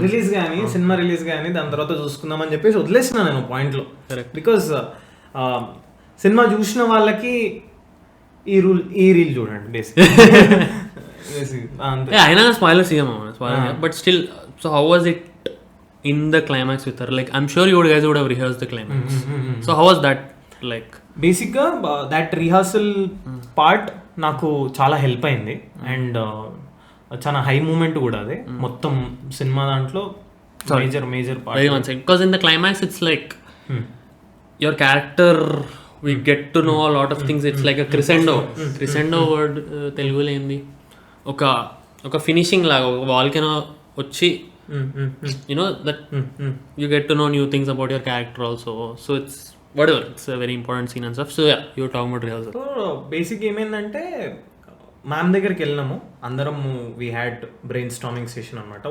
రిలీజ్ కానీ సినిమా రిలీజ్ కానీ దాని తర్వాత చూసుకుందాం అని చెప్పేసి వదిలేసిన నేను పాయింట్ లో. బికాస్ సినిమా చూసిన వాళ్ళకి ఈ రీల్ చూడండి బేసిక్. అయినా spoilers but still, so how was it in the climax with her? Like, I'm sure you guys would have rehearsed the climax. So how was that like? Basic గా that rehearsal part నాకు చాలా help అయింది. And చాలా high moment కూడా అది మొత్తం cinema దాంట్లో major part. Because in the climax it's like your character, we get to know a lot of things. It's like a crescendo word తెలుగులో ఏంది, ఒక ఫినిషింగ్ లాగా, ఒక వాల్కెనో వచ్చి, you know, that you get to know new things about your character also. So it's whatever, it's a very important scene and stuff. So yeah, you were talking about rehearsal. So basic ఏమైందంటే ma'am దగ్గరికి వెళ్ళినాము అందరము. We had brain storming session అనమాట,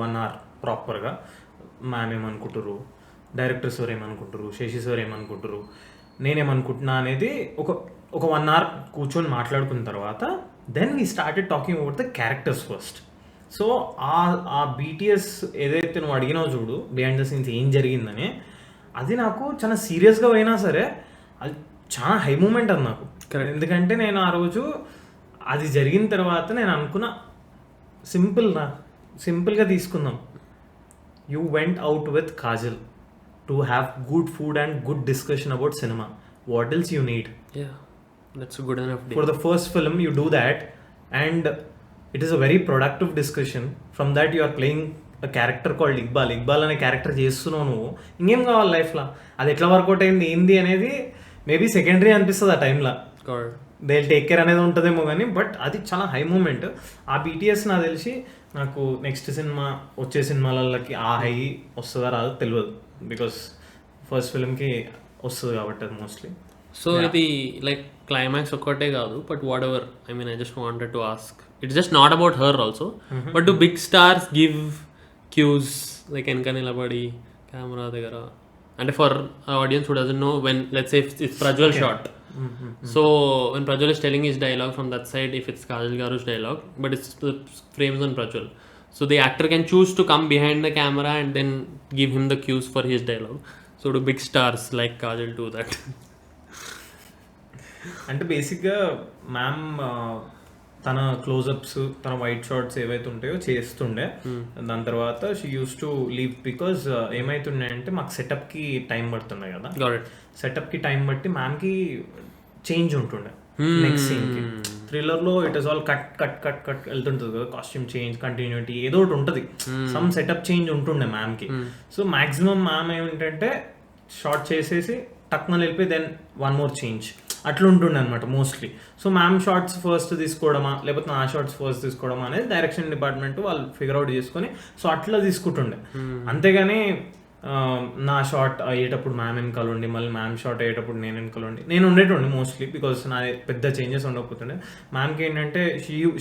1 hour ప్రాపర్గా. Ma'am ఏమనుకుంటారు, director sir ఏమనుకుంటారు, Shashi sir ఏమనుకుంటారు, నేనేమనుకుంటున్నా అనేది ఒక 1 hour కూర్చొని మాట్లాడుకున్న తర్వాత then we started talking about the characters first. So ఆ బీటీఎస్ ఏదైతే నువ్వు అడిగినావు చూడు, బిహైండ్ ద సీన్స్ ఏం జరిగిందని, అది నాకు చాలా సీరియస్గా అయినా సరే అది చాలా హై మూమెంట్ అది నాకు. ఎందుకంటే నేను ఆ రోజు అది జరిగిన తర్వాత నేను అనుకున్నా, సింపుల్గా తీసుకుందాం. You went out with Kajal to have good food and good discussion about cinema. What else you need? That's good enough. For the first film you do that, and it is a very productive discussion. From that you are playing a character called Iqbal అనే character చేస్తున్నావు నువ్వు. ఇంకేం కావాలి లైఫ్లో? అది ఎట్లా work out అయింది ఏంది అనేది మేబీ సెకండరీ అనిపిస్తుంది ఆ టైంలో. దే టేక్ కేర్ అనేది ఉంటుందేమో కానీ, బట్ అది చాలా హై మూమెంట్. ఆ బీటీఎస్ నాకు తెలిసి నాకు నెక్స్ట్ సినిమా వచ్చే సినిమాలకి ఆ హై వస్తుందా రాదు తెలియదు, బికాస్ ఫస్ట్ ఫిల్మ్కి వస్తుంది కాబట్టి అది మోస్ట్లీ. సో ఇది లైక్ క్లైమాక్స్ ఒక్కటే కాదు, but whatever, I mean I just wanted to ask, it's just not about her also, but do big stars give cues like వెనక నిలబడి కెమెరా దగ్గర, అంటే for audience who doesn't know, when let's say it's Prajwal shot, so when Prajwal is telling his dialogue from that side, if it's Kajal Garu's dialogue, but it's the frames on Prajwal, so the actor can choose to come behind the camera and then give him the cues for his dialogue. So do big stars like Kajal do that? అంటే బేసిక్గా ma'am తన close-ups, తన white shots ఏవైతే ఉంటాయో చేస్తుండే. దాని తర్వాత she uses to leave, because ఏమైతుండే అంటే మాకు సెటప్కి టైం పడుతుండే కదా, సెటప్కి టైం బట్టి మ్యామ్కి చేంజ్ ఉంటుండే. నెక్స్ట్ సీన్కి థ్రిల్లర్లో ఇట్ ఇస్ ఆల్ కట్ వెళ్తుంటుంది కదా, కాస్ట్యూమ్ చేంజ్, కంటిన్యూటీ ఏదో ఒకటి ఉంటుంది, సమ్ సెటప్ చేంజ్ ఉంటుండే మ్యామ్కి. సో మ్యాక్సిమం మ్యామ్ ఏమిటంటే షార్ట్ చేసేసి టక్న వెళ్ళిపోయి దెన్ 1 more చేంజ్ అట్లా ఉంటుండే అనమాట mostly. So ma'am shots first తీసుకోవడమా లేకపోతే నా షార్ట్స్ ఫస్ట్ తీసుకోవడమా అనేది డైరెక్షన్ డిపార్ట్మెంట్ వాళ్ళు ఫిగర్ అవుట్ చేసుకొని సో అట్లా తీసుకుంటుండే. అంతేగాని నా షార్ట్ అయ్యేటప్పుడు మ్యామ్ వెనకాల ఉండి మళ్ళీ మ్యామ్ షార్ట్ అయ్యేటప్పుడు నేను వెనకాల ఉండి నేను ఉండేటండి మోస్ట్లీ, బికాస్ నా పెద్ద చేంజెస్ ఉండకపోతుండే. మ్యామ్కి ఏంటంటే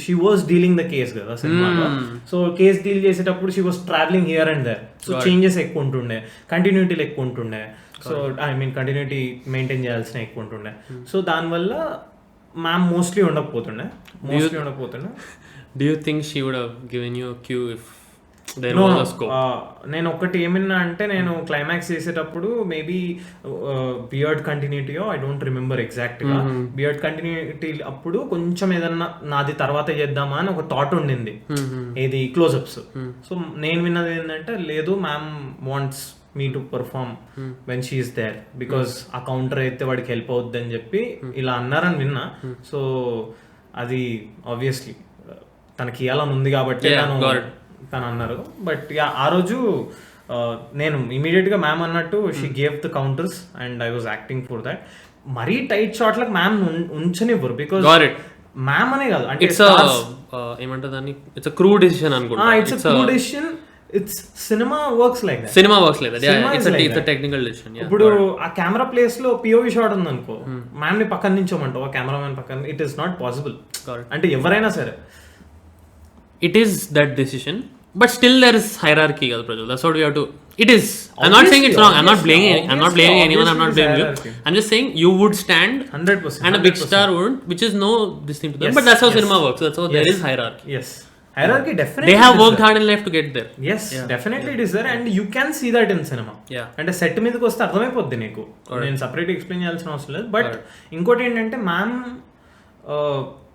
she was dealing the case కదా సినిమాలో, సో కేస్ డీల్ చేసేటప్పుడు she was travelling here and there, so changes ఎక్కువ ఉంటుండే, కంటిన్యూటీలు ఎక్కువ ఉంటుండే, so I mean continuity maintain చేయాల్సిన ఎక్కువ ఉంటుండే. సో దానివల్ల మ్యామ్ మోస్ట్లీ ఉండకపోతుండే. Do you think she would have given you a cue if there No, was a scope? నేను ఒకటి ఏమన్నా అంటే నేను క్లైమాక్స్ చేసేటప్పుడు మేబీ బియర్డ్ కంటిన్యూటీయో ఐ డోంట్ రిమెంబర్ ఎగ్జాక్ట్గా, బియర్డ్ కంటిన్యూటీ అప్పుడు కొంచెం ఏదన్నా నాది తర్వాత చేద్దామా అని ఒక థాట్ ఉండింది, ఏది క్లోజప్స్. సో నేను విన్నది ఏంటంటే లేదు, ma'am wants me to perform when she's there, because ఆ కౌంటర్ అయితే వాడికి హెల్ప్ అవుద్ది అని చెప్పి ఇలా అన్నారని విన్నా. సో అది ఆబ్వియస్లీ తనకి ఇవ్వాలని ఉంది కాబట్టి తను అన్నారు. బట్ ఆ రోజు నేను ఇమీడియట్గా మ్యామ్ అన్నట్టు she gave the counters and I was acting for that. మరీ టైట్ షాట్లకు మ్యామ్ ఉంచనివ్వరు, బికాస్ మ్యామ్ అనే కాదు అంటే ఏమంటారు దాన్ని, ఇట్స్ క్రూ డెసిషన్ అనుకుంటా. It's crew decision, it's cinema works like that. Cinema works like that, it's a technical decision. ఇప్పుడు ఆ camera place లో పిఓవి షాట్ ఉంది అనుకో, మ్యామ్ ని పక్కన నించోమంటావు, ఆ కెమెరామెన్ పక్కన, ఇట్ ఈస్ నాట్ పాసిబుల్. అంటే ఎవరైనా సరే it is that decision, but still there is hierarchy, Prajwal. That's what we have to. It is. I'm not saying it's wrong. I'm not blaming anyone. I'm not blaming you. I'm just saying you would stand 100%, and a big star wouldn't, which is no this thing to them. But that's how cinema works. That's how there is hierarchy. Yes, hierarchy definitely. They have worked hard in life to get there. Yes, definitely it is there, and you can see that in cinema. అంటే set మీదకి వస్తే అర్థమైపోద్ది నీకు, నేను separate explain చేయాల్సిన అవసరం లేదు. But ఇంకోటి ఏంటంటే ma'am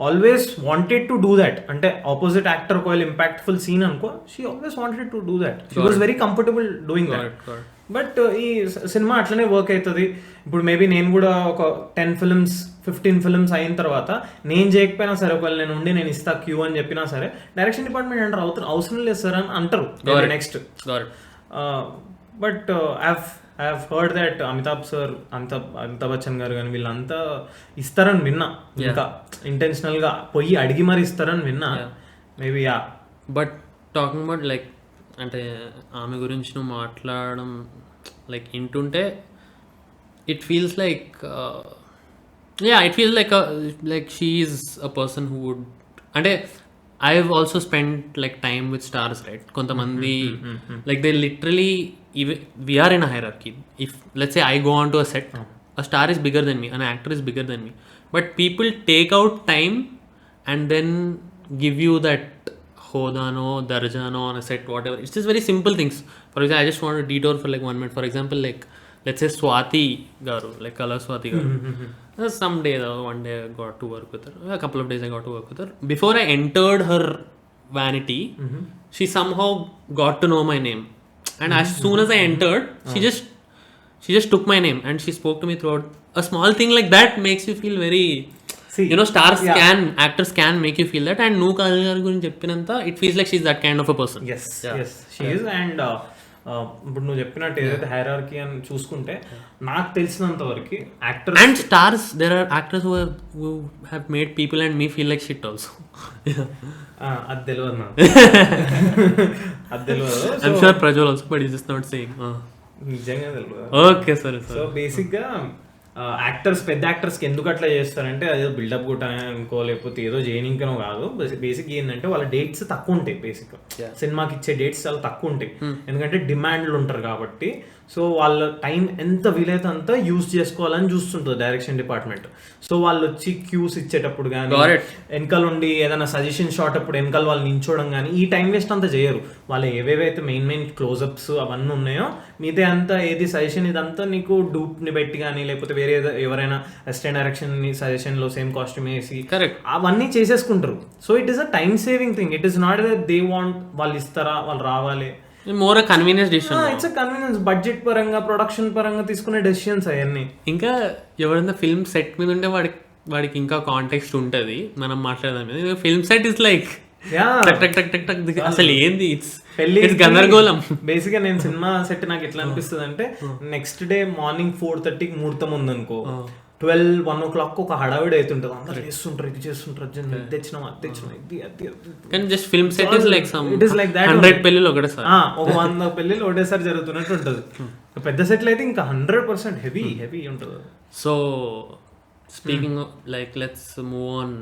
always wanted to do that. అంటే ఆపోజిట్ యాక్టర్ ఒకవేళ ఇంపాక్ట్ఫుల్ సీన్ అనుకో, she always wanted to do that, she was very comfortable doing that. But ఈ సినిమా అట్లనే వర్క్ అవుతుంది. ఇప్పుడు మేబీ నేను కూడా ఒక 10 ఫిల్మ్స్ 15 ఫిల్మ్స్ అయిన తర్వాత నేను చేయకపోయినా సరే, ఒకవేళ నేను ఉండి నేను ఇస్తా క్యూ అని చెప్పినా సరే, డైరెక్షన్ డిపార్ట్మెంట్ అంటారు అవసరం లేదు సార్ అని అంటారు next. But I have heard that Amitabh Bachchan గారు కానీ వీళ్ళంతా ఇస్తారని విన్నా, ఇంకా ఇంటెన్షనల్ గా పోయి అడిగి మరి ఇస్తారని విన్నా maybe. But talking about like అంటే ఆమె గురించి నువ్వు మాట్లాడడం లైక్ ఇంటుంటే it feels like it feels like she is a person who would, అంటే I have also spent like time with stars, right? Kontamandi like they literally, even we are in a hierarchy. If let's say I go on to a set, a star is bigger than me, an actor is bigger than me, but people take out time and then give you that hodano darjano on a set, whatever. It's just very simple things. For example, I just want to detour for like 1 minute. For example, like let's say Swati garu, like Kala Swati garu. Some day, one day I got to work with her. A couple of days I got to work with her. Before I entered her vanity, she somehow got to know my name. And as soon as I entered, she just took my name and she spoke to me throughout. A small thing like that makes you feel very... See, you know, actors can make you feel that. And no Kajal garu gurinchi cheppinanta, it feels like she's that kind of a person. Yes, she is. And ఇప్పుడు నువ్వు చెప్పినట్టు ఏదైతే hierarchy అని చూసుకుంటే నాకు తెలిసినంత వరకు actors and stars, there are actors who have made people and me feel like shit also. అది తెలియదు నాకు, అది తెలియదు. I'm sure Prajwal also, but is just not saying. నిజంగా తెలియదు. ఓకే సరే. సో బేసిక్గా యాక్టర్స్, పెద్ద యాక్టర్స్కి ఎందుకు అట్లా చేస్తారంటే అదేదో బిల్డప్ కొట్టానే అనుకో, లేకపోతే ఏదో చేయనికనో కాదు. బేసిక్ ఏంటంటే వాళ్ళ డేట్స్ తక్కువ ఉంటాయి. బేసిక్ సినిమాకి ఇచ్చే డేట్స్ చాలా తక్కువ ఉంటాయి, ఎందుకంటే డిమాండ్లు ఉంటారు కాబట్టి. సో వాళ్ళ టైం ఎంత వీలైతే అంత యూజ్ చేసుకోవాలని చూస్తుంటుంది డైరెక్షన్ డిపార్ట్మెంట్. సో వాళ్ళు వచ్చి క్యూస్ ఇచ్చేటప్పుడు కానీ, వెనకాల ఉండి ఏదైనా సజెషన్ షాట్ అప్పుడు వెనకాల వాళ్ళు నించోవడం కానీ, ఈ టైం వేస్ట్ అంతా చేయరు. వాళ్ళు ఏవేవైతే మెయిన్ క్లోజప్స్ అవన్నీ ఉన్నాయో, మిగతా అంతా ఏది సజెషన్ ఇదంతా నీకు డూప్ని పెట్టి కానీ, లేకపోతే వేరే ఎవరైనా అసిస్టెంట్ డైరెక్షన్ సజెషన్లో సేమ్ కాస్ట్యూమ్ వేసి అవన్నీ చేసేసుకుంటారు. So it is a time saving thing. It is not that they want వాళ్ళు ఇస్తారా, వాళ్ళు రావాలి. More convenience decision. It's convenience, budget పరంగా, ప్రొడక్షన్ పరంగా తీసుకునే డెసిషన్స్ అవన్నీ. ఇంకా ఎవరైనా ఫిల్మ్ సెట్ మీద ఉంటే వాడికి ఇంకా కాంటెక్స్ట్ ఉంటుంది మనం మాట్లాడదాం మీద. ఫిల్మ్ సెట్ ఇస్ లైక్ అసలు ఏంది, ఇట్స్ గందరగోళం. బేసిక్ గా నేను సినిమా సెట్ నాకు ఎట్లా అనిపిస్తుంది అంటే, నెక్స్ట్ డే మార్నింగ్ 4:30కి ముహూర్తం ఉందనుకో, 12-1 o'clock ఒక హడావిడి అవుతుంటుంది, అందరు చేస్తుంటారు, ఇది చేస్తుంటారు, ఇది తెచ్చినాం, అది తెచ్చినాం, ఇది అది కానీ just film set is like some it is like that. 100 పెళ్ళిళ్ళు ఒకటేసారి, ఒక 100 పెళ్ళిళ్ళు ఒకటేసారి జరుగుతున్నట్టు ఉంటుంది. పెద్ద సెట్లు అయితే ఇంకా 100% హెవీ ఉంటుంది. So speaking like let's move on,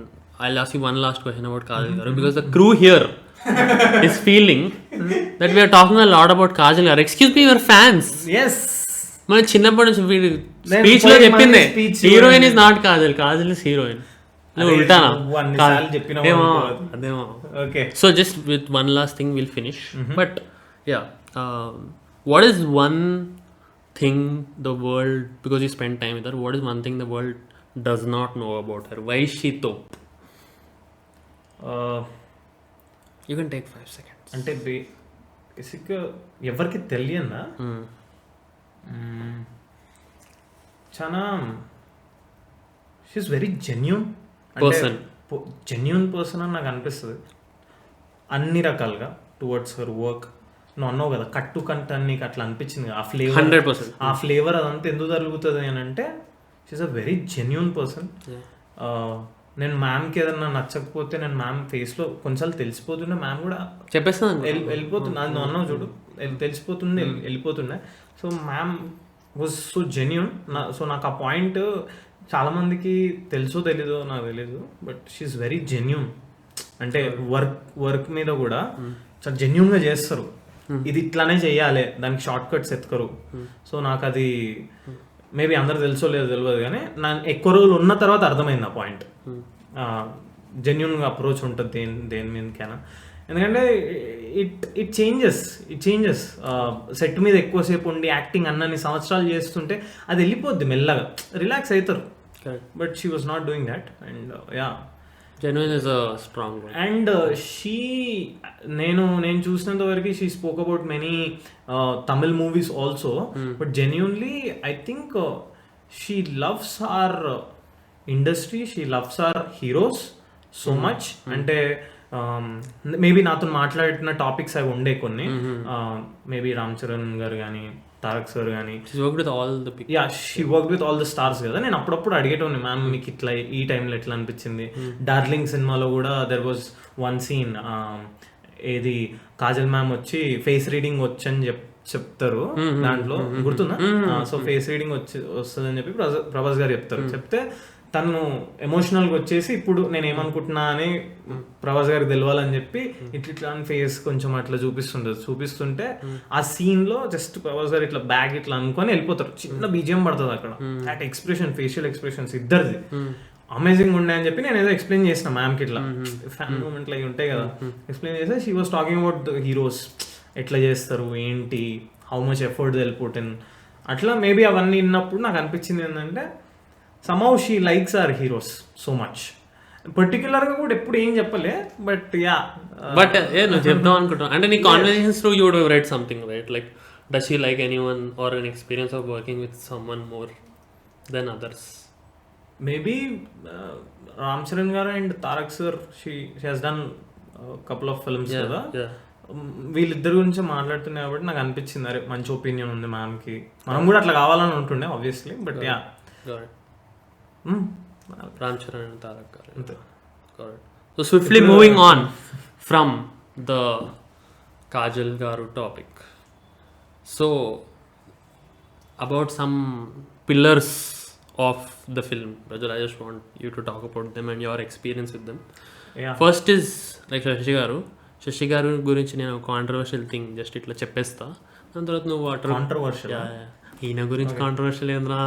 I'll ask you one last question about Kajal garu, because the crew here is feeling that we are talking a lot about Kajal garu. Excuse me, your fans. Yes. మన చిన్నప్పటి నుంచి speech లో చెప్పింది heroine is not Kajal, Kajal is heroine. నువ్వు ఉంటానా అదేమో. Okay, so just with one last thing will finish. But yeah, what is one thing the world, because you spend time with her, what is one thing the world does not know about her? Why she తోప్? You can take 5 seconds. అంటే బేసిక్గా ఎవరికి తెలియదా, చాలా she is very genuine person అని నాకు అనిపిస్తుంది అన్ని రకాలుగా టువర్డ్స్ హర్ వర్క్. నువ్వు అన్నావు కదా కట్టు కంట అని నీకు అట్లా అనిపించింది, ఆ ఫ్లేవర్ 100%. ఆ ఫ్లేవర్ అదంతా ఎందుకు జరుగుతుంది అని అంటే she's a very genuine person. నేను మ్యామ్కి ఏదన్నా నచ్చకపోతే నేను మ్యామ్ ఫేస్లో కొన్నిసార్లు తెలిసిపోతుండే, మ్యామ్ కూడా చెప్పేస్తాను వెళ్ళిపోతుండే, అది నువ్వు అన్నావు చూడు, తెలిసిపోతుండే వెళ్ళిపోతుండే. So ma'am was so genuine. So నాకు ఆ పాయింట్ చాలామందికి తెలుసో తెలీదో నాకు తెలీదు, బట్ షీఈస్ వెరీ జెన్యూన్. అంటే వర్క్ మీద కూడా చాలా జెన్యూన్గా చేస్తారు, ఇది ఇట్లానే చెయ్యాలి, దానికి షార్ట్ కట్స్ ఎత్తుకరు. సో నాకు అది మేబీ అందరు తెలుసో లేదో తెలియదు, కానీ నాకు ఎక్కువ రోజులు ఉన్న తర్వాత అర్థమైంది ఆ పాయింట్. జెన్యూన్గా అప్రోచ్ ఉంటుంది దేని మీదకైనా. ఎందుకంటే ఇట్ చేంజెస్ సెట్ మీద ఎక్కువసేపు ఉండి యాక్టింగ్ అన్నన్ని సంవత్సరాలు చేస్తుంటే అది వెళ్ళిపోద్ది, మెల్లగా రిలాక్స్ అవుతారు. But she was not doing that. And yeah, genuine is a strong word. And నేను చూసినంత వరకు she spoke about many Tamil movies also, but genuinely I think she loves our industry, she loves our heroes so much. అంటే maybe నాతో మాట్లాడిన topics అవి ఉండే కొన్ని, maybe Ram Charan గారు కానీ తారక్ సార్ కానీ, she worked with all the stars కదా. నేను అప్పుడప్పుడు అడిగేటోని, మ్యామ్ మీకు ఇట్లా ఈ టైంలో ఎట్లా అనిపించింది? డార్లింగ్ సినిమాలో కూడా దెర్ వాజ్ వన్ సీన్, ఏది కాజల్ మ్యామ్ వచ్చి ఫేస్ రీడింగ్ వచ్చని చెప్తారు దాంట్లో, గుర్తుందా? సో ఫేస్ రీడింగ్ వస్తుందని చెప్పి ప్రభాస్ గారు చెప్తే తను ఎమోషనల్గా వచ్చేసి ఇప్పుడు నేను ఏమనుకుంటున్నా అని ప్రభాస్ గారికి తెలవాలని చెప్పి ఇట్లా ఫేస్ కొంచెం అట్లా చూపిస్తుంటే ఆ సీన్లో జస్ట్ ప్రభాస్ గారు ఇట్లా బ్యాగ్ ఇట్లా అనుకొని వెళ్ళిపోతారు, చిన్న బీజియం పడుతుంది అక్కడ. దాట్ ఎక్స్ప్రెషన్, ఫేషియల్ ఎక్స్ప్రెషన్స్ ఇద్దరిది అమేజింగ్ ఉండే అని చెప్పి నేను ఏదో ఎక్స్ప్లెయిన్ చేసిన మ్యామ్కి, ఇట్లా ఫ్యాన్ మూమెంట్ అవి ఉంటాయి కదా, ఎక్స్ప్లెయిన్ చేస్తే she was talking about the heroes, ఎట్లా చేస్తారు ఏంటి, how much effort they put in, అట్లా. మేబీ అవన్నీ విన్నప్పుడు నాకు అనిపించింది ఏంటంటే somehow she likes our heroes so much. పర్టికులర్గా కూడా ఎప్పుడు ఏం చెప్పలే, బట్ యా. బట్ నువ్వు చెప్దాం అనుకుంటున్నావు అంటే నీ conversations through you would write something right, like does she like anyone or an experience of working with someone more than others? Maybe Ram Charan garu and Tarak sir, she has done couple of films కదా, వీళ్ళిద్దరి గురించి మాట్లాడుతున్నాయి కాబట్టి నాకు అనిపించింది అరే మంచి opinion ఉంది మ్యామ్కి, మనం కూడా అట్లా కావాలని ఉంటుండే obviously. But yeah, RamCharan and Tarak. Correct. So swiftly moving on from the Kajal garu topic. So about some pillars of the film, Prajwal, I just want you to talk about them and your experience with them. Yeah. First is like Sashi garu గురించి నేను controversial thing just ఇట్లా చెప్పేస్తా, దాని తర్వాత నువ్వు water controversial ఈయన గురించి controversial ఏంద్రా.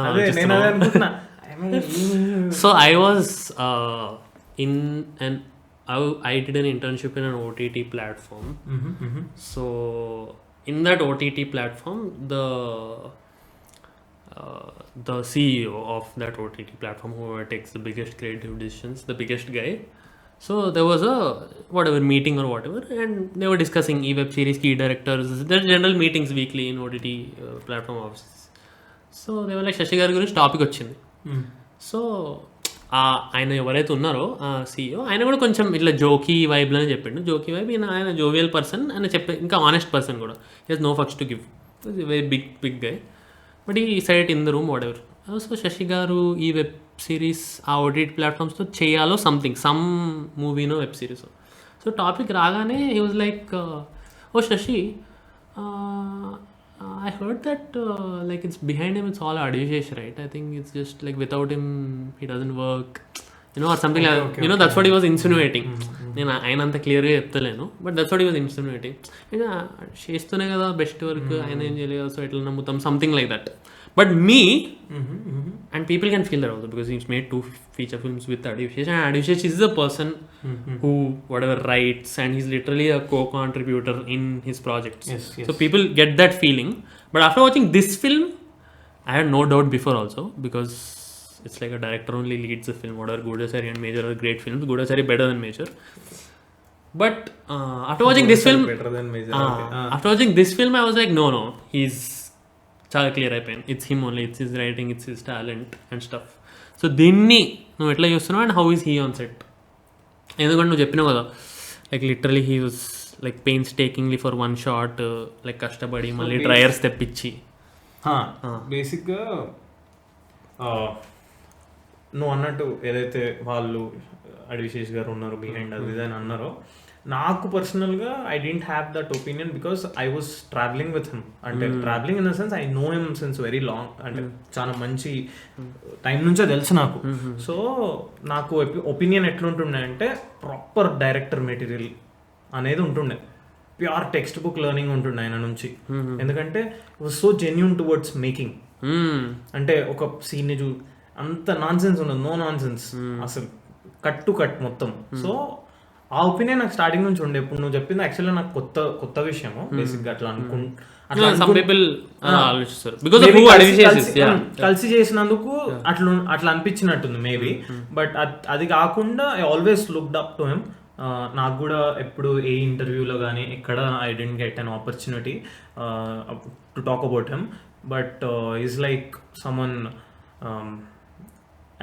So I was I did an internship in an OTT platform. So in that OTT platform, the CEO of that OTT platform, whoever takes the biggest creative decisions, the biggest guy. So there was a meeting or whatever, and they were discussing e-web series key directors. There are general meetings weekly in OTT platform offices. So they were like Sashi garu guరించి topic వచ్చింది. So ఆయన ఎవరైతే ఉన్నారో ఆ CEO, ఆయన కూడా కొంచెం ఇట్లా జోకీ వైబ్లోనే చెప్పిండు. జోకీ వైబ్, ఆయన జోవియల్ పర్సన్, ఆయన చెప్పే ఇంకా ఆనెస్ట్ పర్సన్ కూడా. He has no fucks to give, very big guy. But ఈ side in the room whatever so Shashi garu ఈ వెబ్ సిరీస్ ఆ ఓటీటీ ప్లాట్ఫామ్స్తో చేయాలో సమ్ మూవీనో వెబ్ సిరీస్. సో టాపిక్ రాగానే he was like, oh Shashi, I heard that like it's behind him, it's all Advishesh, right? I think it's just like without him he doesn't work, or something like that. That's what he was insinuating. నేను ఆయన అంత క్లియర్గా చెప్తలేను, but that's what he was insinuating. చేస్తూనే కదా best work, ఆయన ఏం చేయలేదు, సో ఎట్లా నమ్ముతాం, something like that. But me, and people can feel that also because he's made 2 feature films with Advishesh, and Advishesh is the person who whatever writes, and he's literally a co-contributor in his projects. Yes. So people get that feeling. But after watching this film, I had no doubt before also, because it's like a director only leads the film. Whatever Gudasari and Major are great films, Gudasari better than Major. But after watching this film, better than Major. After watching this film, I was like, no, he's చాలా clear అయిపోయింది, it's him only, it's his writing, it's his talent and stuff. So దీన్ని నువ్వు ఎట్లా చూస్తున్నావు, and how is he on set? ఎందుకంటే నువ్వు చెప్పినావు కదా, like literally he was like painstakingly for 1 shot, like కష్టపడి మళ్ళీ డ్రైయర్స్ తెప్పించి. బేసిక్గా నువ్వు అన్నట్టు ఏదైతే వాళ్ళు అడ్విశేష్ గారు ఉన్నారు బిహైండ్ అది అని అన్నారో, నాకు పర్సనల్గా I don't have that opinion because I was travelling with him. అంటే travelling in the sense I know him since very long, అంటే చాలా మంచి టైం నుంచే తెలుసు నాకు. సో నాకు ఒపీనియన్ ఎట్లుంటుండే అంటే ప్రాపర్ డైరెక్టర్ మెటీరియల్ అనేది ఉంటుండే, ప్యూర్ టెక్స్ట్ బుక్ లెర్నింగ్ ఉంటుండే ఆయన నుంచి. ఎందుకంటే was so genuine towards making. అంటే ఒక సీన్ని అంత నాన్ సెన్స్ ఉండదు, నో నాన్ సెన్స్, అసలు కట్ టు కట్ మొత్తం. సో ఆ ఒపీనియన్ నాకు స్టార్టింగ్ నుంచి ఉండే. ఇప్పుడు నువ్వు చెప్పింది యాక్చువల్గా నాకు కొత్త విషయము బేసిక్గా. అట్లా కలిసి చేసినందుకు అట్లా అనిపించినట్టుంది మేబీ. బట్ అది కాకుండా I always looked up to him. నాకు కూడా ఎప్పుడు ఏ ఇంటర్వ్యూలో కానీ ఎక్కడ I didn't get an opportunity to talk about him. But is like someone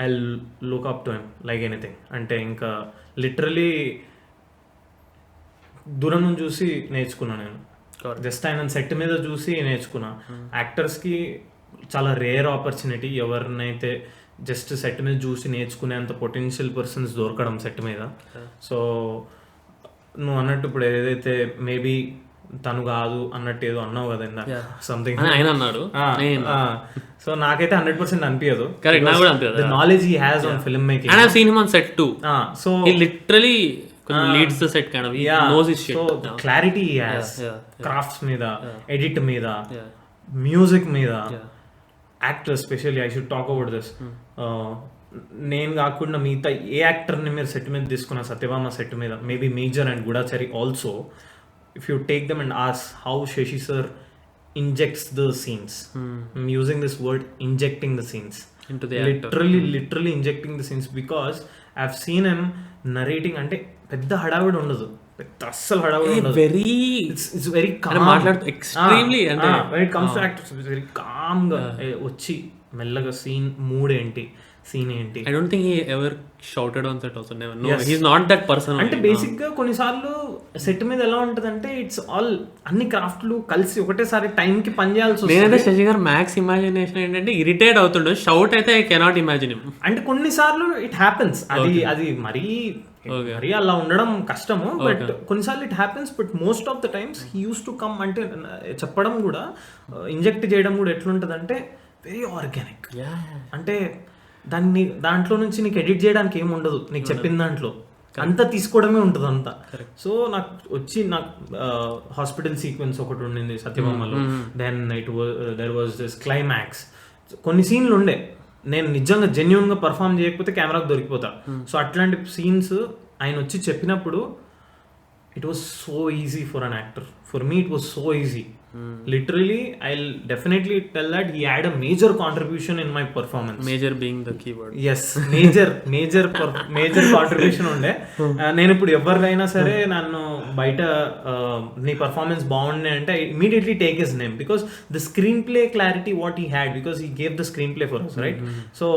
I look up to him like anything. అంటే ఇంకా లిటరలీ దూరం నుంచి చూసి నేర్చుకున్నా నేను. జస్ట్ ఆయన సెట్ మీద చూసి నేర్చుకున్నా. యాక్టర్స్కి చాలా రేర్ ఆపర్చునిటీ ఎవరినైతే జస్ట్ సెట్ మీద చూసి నేర్చుకునేంత పొటెన్షియల్ పర్సన్స్ దొరకడం సెట్ మీద. సో నువ్వు అన్నట్టు ఇప్పుడు ఏదైతే మేబీ తను కాదు అన్నట్టు ఏదో అన్నావు కదా ఇందాక, సంథింగ్ ఆయన అన్నాడు. సో నాకైతే 100% అనిపించదు. Knowledge he has on film making. And I've seen him on set too. So he literally leads the set kind of. He knows his shit. So clarity he has. Crafts మీద, edit మీద, music మీద, actors especially I should talk about this. నేను కాకుండా మిగతా ఏ యాక్టర్ని మీరు set మీద తీసుకున్న Satyabhama set మీద, maybe Major and గుడాచారి also, if you take them and ask how Shashi sir injects the scenes, I'm using this word, injecting the scenes into the actor. literally injecting the scenes, because I've seen him narrating. అంటే పెద్ద హడావిడి ఉండదు, పెద్ద అస్సలు హడావిడి ఉండదు. It's very calm, మాట్లాడుతూ extremely అంటే when it comes to actors very calm గా వచ్చి మెల్లగా సీన్ మూడ్ ఏంటి, సీన్ ఏంటి. I don't think he ever shouted on set also, never. No, he's not that person. అంటే బేసిక్ గా కొన్నిసార్లు సెట్ మీద ఎలా ఉంటదంటే ఇట్స్ ఆల్ అన్ని క్రాఫ్ట్లు కలిసి ఒకటేసారి టైం కి పని చేయాల్సి వస్తుంది. నేనైతే శశి గారు మ్యాక్స్ ఇమాజినేషన్ ఏంటంటే ఇరిటేట్ అవుతుండే, షౌట్ అయితే ఐ కెనాట్ ఇమాజిన్ హిమ్. అంటే కొన్నిసార్లు ఇట్ హ్యాపెన్స్, అది మరీ అలా ఉండడం కష్టము. బట్ కొన్నిసార్లు it happens. But most of the times he use to come. అంటే చెప్పడం కూడా, ఇంజెక్ట్ చేయడం కూడా ఎట్లుంటదంటే వెరీ ఆర్గానిక్. అంటే దాంట్లో నుంచి నీకు ఎడిట్ చేయడానికి ఏమి ఉండదు, నీకు చెప్పిన దాంట్లో అంతా తీసుకోవడమే ఉంటుంది అంతా. సో నాకు హాస్పిటల్ సీక్వెన్స్ ఒకటి ఉండింది సత్యభామలో. Then there was this climax. కొన్ని సీన్లు ఉండే నేను నిజంగా జెన్యూన్గా పర్ఫామ్ చేయకపోతే కెమెరాకు దొరికిపోతా. సో అట్లాంటి సీన్స్ ఆయన వచ్చి చెప్పినప్పుడు it was so easy for an actor. For me it was so easy. Literally, I'll definitely tell that he had a major contribution in my performance. Major being the keyword. Yes, major contribution ఉండే. నేను ఇప్పుడు ఎవరినైనా సరే నన్ను బయట నీ performance బాగుండే అంటే I immediately take his name, because the screenplay clarity what he had, because he gave the screenplay for us, right? So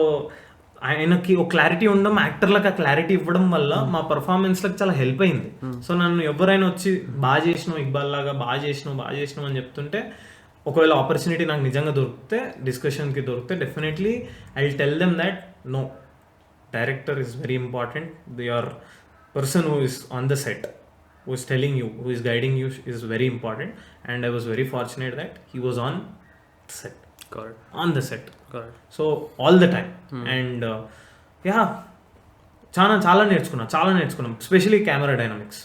ఆయనకి ఒక క్లారిటీ ఉండడం, యాక్టర్లకు ఆ క్లారిటీ ఇవ్వడం వల్ల మా పర్ఫార్మెన్స్లకు చాలా హెల్ప్ అయింది. సో నన్ను ఎవరైనా వచ్చి బాగా చేసినావు, ఇక్బాల్ లాగా బాగా చేసినావు అని చెప్తుంటే ఒకవేళ ఆపర్చునిటీ నాకు నిజంగా దొరికితే, డిస్కషన్కి దొరికితే, definitely I will tell them that no, director is very important. Your person who is on the set, who is telling you, who is guiding you is very important. And I was very fortunate that he was on set. Correct. On the set. Correct. So all the time. And yeah, చాలా నేర్చుకున్నాం, especially camera dynamics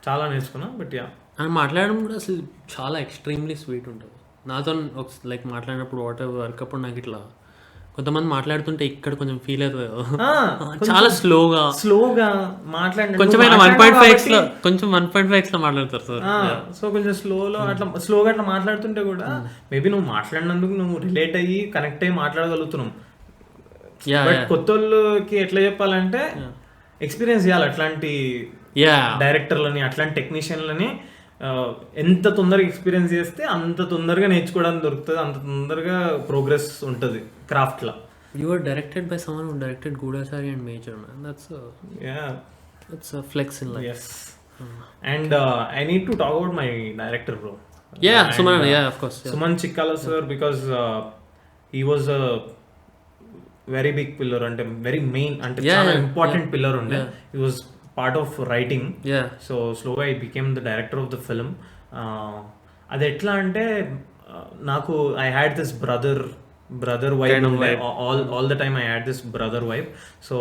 చాలా నేర్చుకున్నా. But yeah, అని మాట్లాడడం కూడా అసలు చాలా extremely sweet ఉంటుంది. నాతో లైక్ మాట్లాడినప్పుడు వాట్ ఎవర్ వర్క్ అప్పుడు నాకు ఇట్లా కొంతమంది మాట్లాడుతుంటే ఇక్కడ కొంచెం ఫీల్ అవుతుంది, చాలా స్లోగా మాట్లాడండి. కొంచెం 1.5x లో మాట్లాడతారు సార్. సో కొంచెం స్లోగా అట్లా మాట్లాడుతుంటే కూడా మేబీ నువ్వు మాట్లాడినందుకు నువ్వు రిలేట్ అయ్యి కనెక్ట్ అయ్యి మాట్లాడగలుగుతున్నాం. బట్ కొత్త వాళ్ళకి ఎట్లా చెప్పాలంటే ఎక్స్పీరియన్స్ చేయాలి. అట్లాంటి డైరెక్టర్లని, అట్లాంటి టెక్నీషియన్లని ఎంత తొందరగా ఎక్స్పీరియన్స్ చేస్తే అంత తొందరగా నేర్చుకోవడానికి దొరుకుతుంది, అంత తొందరగా ప్రోగ్రెస్ ఉంటుంది క్రాఫ్ట్లో. You were directed by someone who directed Gudachari and Major, man. That's a flex in life. Yes. And I need to talk about my director, bro. Yeah, Suman. Of course. Yeah. Suman Chikkala sir, because he was a very big pillar and very main and important pillar on it. He was part of writing. So slowly I became the director of the film. అది ఎట్లా అంటే నాకు I had this brother vibe, kind of vibe. All the time I had this brother vibe. So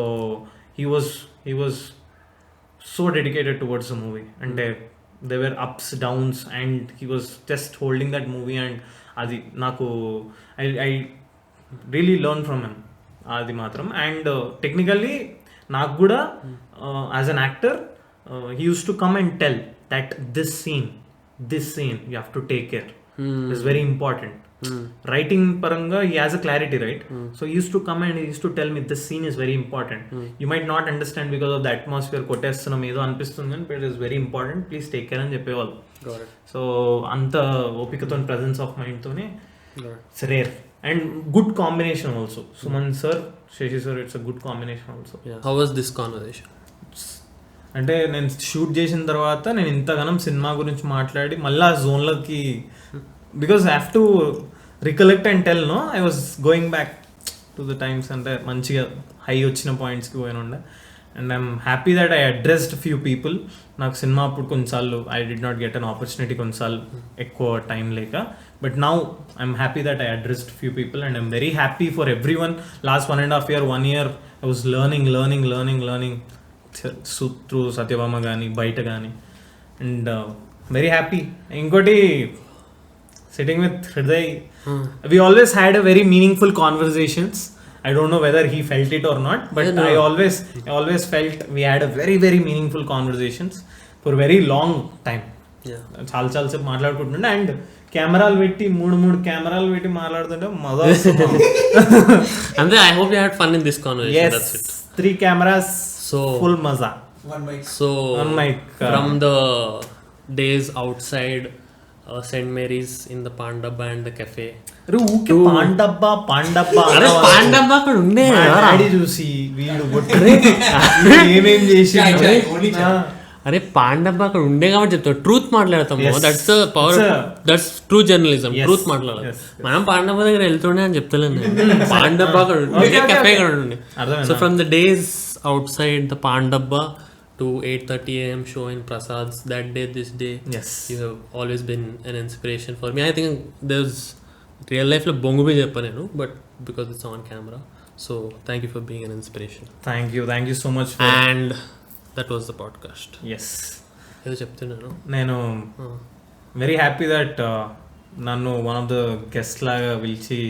he was so dedicated towards the movie, and there were ups, downs, and he was just holding that movie. And adi naku I really learned from him adi matram. And technically నాకు కూడా as an actor he used to come and tell that this scene you have to take care. It's very important. Writing paranga he has a clarity, right? So he used to come and he used to tell me this scene is very important. You might not understand because of the atmosphere, కొట్టేస్తున్నాం ఏదో అనిపిస్తుంది, but it is very important, please take care అని చెప్పేవాళ్ళు. So అంత ఓపికతో presence of mind తోనే it's rare and good combination also. Suman sir, Shashi sir, it's a good combination also. How was this conversation? అంటే నేను shoot చేసిన తర్వాత నేను ఇంతగానం సినిమా గురించి మాట్లాడి మళ్ళీ ఆ జోన్లోకి, because I have to recollect and tell, no I was going back to the times, అంటే మంచిగా హై వచ్చిన పాయింట్స్కి పోయిన ఉండే. And I'm happy that I addressed few people. నాకు సినిమా అప్పుడు కొన్నిసార్లు I did not get an opportunity, కొన్నిసార్లు ఎక్కువ టైం లేక. But now I'm happy that I addressed few people and I'm very happy for everyone. Last 1.5 year, 1 year I was learning through Satyabhama కానీ బయట కానీ. And very happy. ఇంకోటి, sitting with Hriday, we always had a very meaningful conversations. I don't know whether he felt it or not, but I always felt we had a very, very meaningful conversations for very long time. చాలా సేపు మాట్లాడుకుంటుండే. And కెమెరాలు పెట్టి మూడు కెమెరాలు పెట్టి మాట్లాడుతుంటే మజా వస్తుంది. అంటే I hope you had fun in this conversation. That's it. 3 cameras, so full maza. One mic from the days outside St. Mary's in the Pandabba and the cafe. అరే ఊకే పాండబ్బా అరే పాండబ్బా అక్కడ ఉండే డాడీ చూసి వీడు ఏమేం చేసి, అరే పాండబ్బా అక్కడ ఉండే కాబట్టి చెప్తాం, ట్రూత్ మాట్లాడతాము. That's the power, that's true journalism, truth మాట్లాడాలి. మనం పాండబ్బా దగ్గర వెళ్తుండే అని చెప్తలేను, పాండబ్బా అక్కడ ఉండే కెఫే అక్కడ ఉండే. So from the days outside the Pandabba to 8:30 AM show in Prasad's, that day, this day, you have always been an inspiration for me. I think there's real life lo bongu bhi cheppa nenu, but because it's on camera, so thank you for being an inspiration. Thank you so much for... And that was the podcast. Yes, edo cheptunanu nenu very happy that nannu one of the guests laga vilchi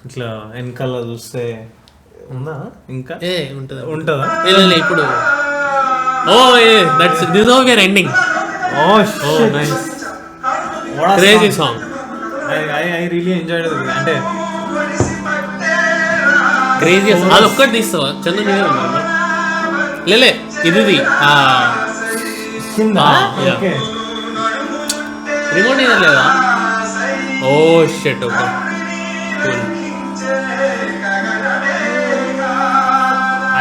itla enkala chuste ఉందా ఇంకా ఉంటుందా ఇప్పుడు. This how we are ending. Nice. Crazy song. I really enjoyed it. అంటే crazy అది ఒక్కటి తీస్తావా చంద్ర? లేలే ఇది okay, remote అయినా లేదా? Oh shit. Okay,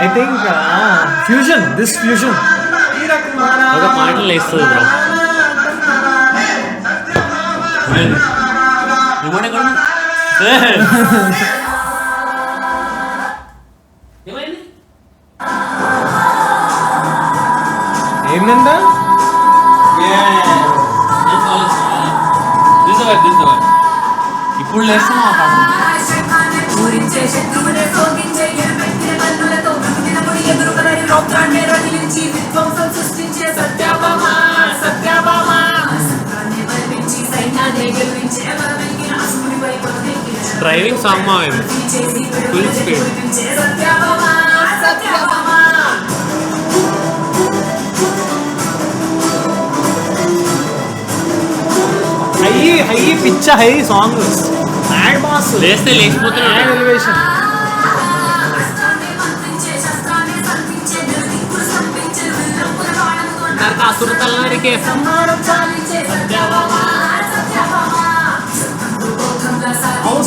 I think fusion ఒక పాటలు వేస్తుంది బ్రో. రిమోట్ ఎక్కడ ఉంది? ఏమైంది? ఏంటంటే ఇప్పుడు లేస్తున్నాం ఆ పాట. డ్రైవింగ్ సాంగ్ మా ఫుల్ స్పీడ్. హై పిచ్చ హై సాంగ్ మ్యాడ్ మాస్ లేస్తే లేచిపోతున్నాడు. ఎలివేషన్ అసురతలకే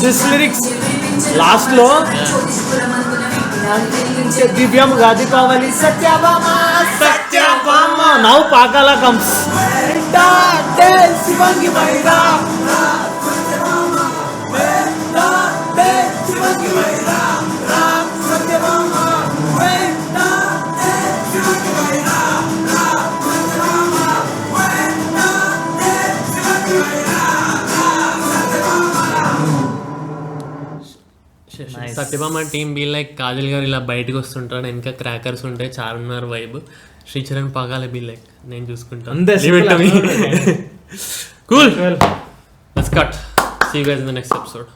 దిస్ లిరిక్స్ లాస్ట్ లో దివ్యం గాది కావాలి సత్యభామ సత్యభామ నౌ పాకాల కమ్స్ శివంగి మైరా Satyabhama team be like Kajal garu ఇలా బయటకు వస్తుంటాడు, ఇంకా క్రాకర్స్ ఉంటాయి, Charminar vibe. Sricharan Pakala be like నేను చూసుకుంటాను. Cool. Let's cut. See you guys in the next episode.